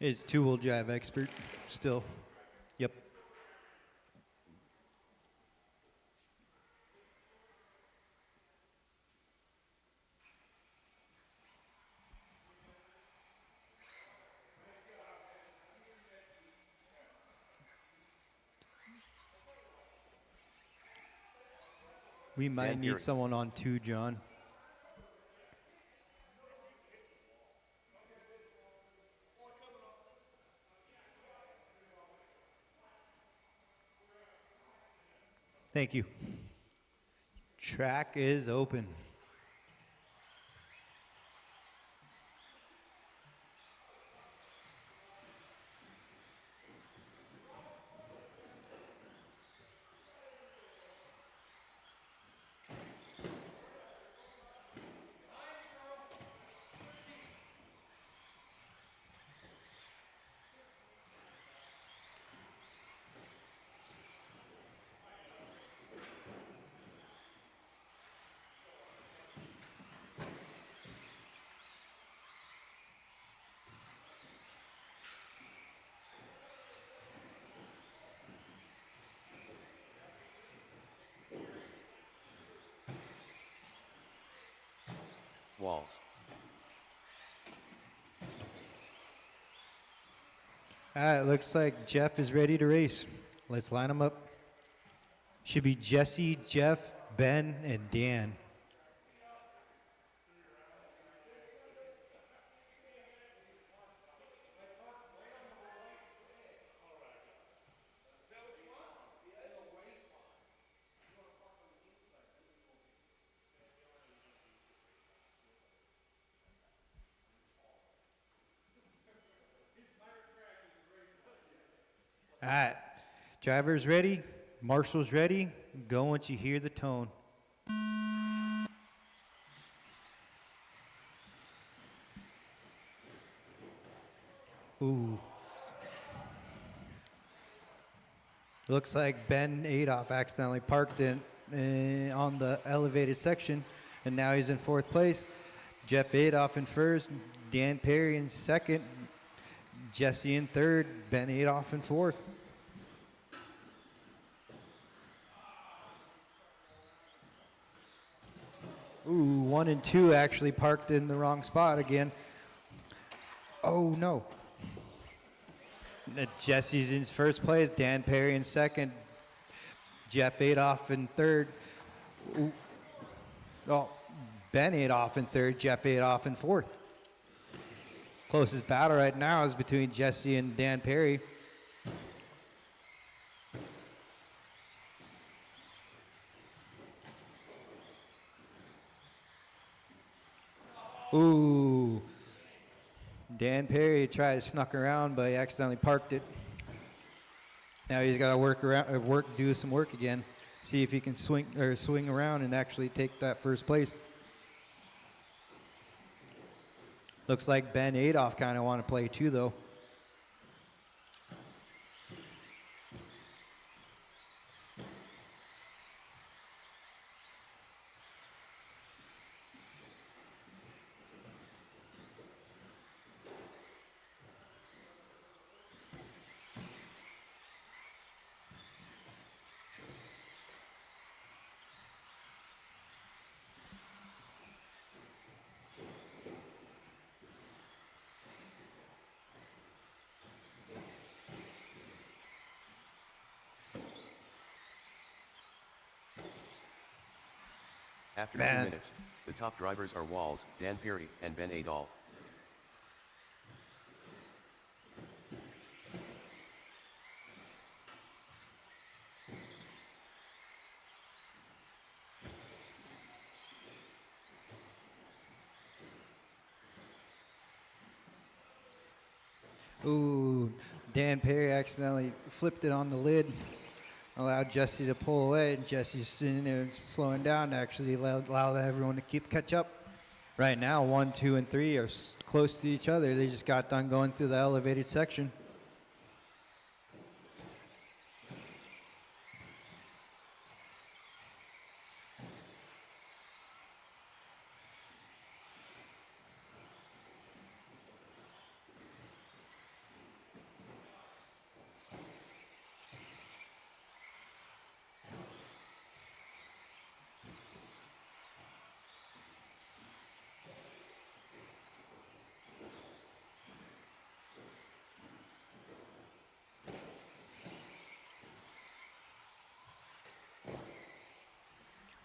It's two-wheel drive expert still. Yep. We might Dan need Peary. someone on two, John. Thank you. Track is open. Walls. All right, looks like Jeff is ready to race. Let's line them up. Should be Jesse, Jeff, Ben, and Dan. All right, drivers ready, marshals ready. Go once you hear the tone. Ooh. Looks like Ben Adolf accidentally parked on the elevated section, and now he's in fourth place. Jeff Adolf in first, Dan Perry in second, Jesse in third, Ben Adolf in fourth. Ooh, 1 and 2 actually parked in the wrong spot again. Oh no. Jesse's in first place, Dan Perry in second, Jeff Adolf in third. Ooh. Oh, Ben Adolf in third, Jeff Adolf in fourth. Closest battle right now is between Jesse and Dan Perry. Ooh. Dan Perry tried to snuck around, but he accidentally parked it. Now he's got to do some work again. See if he can swing around and actually take that first place. Looks like Ben Adolf kind of want to play too, though. After Man. 2 minutes, the top drivers are Walls, Dan Perry, and Ben Adolph. Ooh, Dan Perry accidentally flipped it on the lid, allowed Jesse to pull away, and Jesse's sitting there slowing down to actually allow everyone to catch up. Right now, 1, 2, and 3 are close to each other. They just got done going through the elevated section.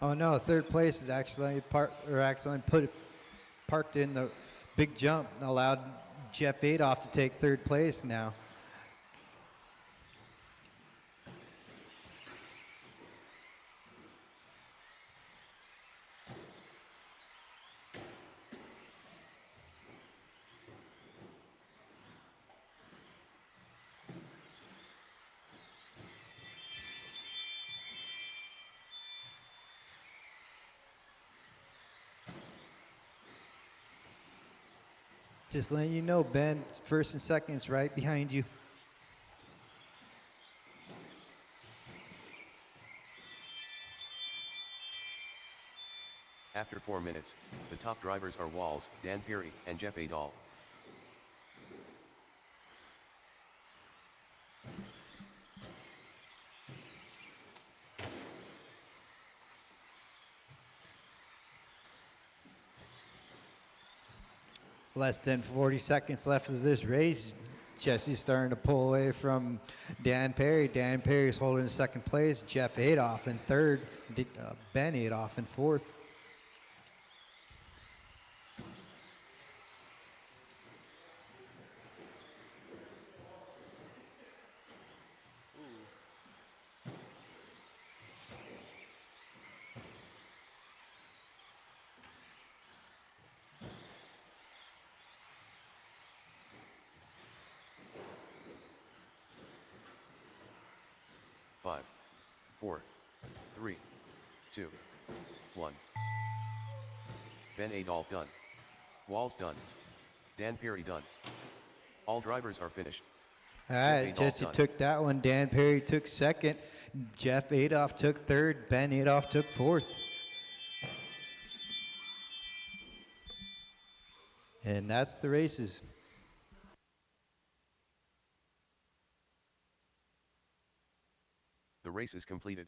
Oh no, third place is accidentally parked in the big jump and allowed Jeff Adolph to take third place now. Just letting you know, Ben, first and second is right behind you. After 4 minutes, the top drivers are Walls, Dan Perry, and Jeff Adolph. Less than 40 seconds left of this race. Jesse's starting to pull away from Dan Perry. Dan Perry's holding second place. Jeff Adolph in third. Ben Adolph in fourth. Five, 4, 3, 2, 1. Ben Adolph done. Walls done. Dan Perry done. All drivers are finished. All right, Adolph Jesse done. took that one. Dan Perry took second. Jeff Adolph took third. Ben Adolph took fourth. And that's the races. The race is completed.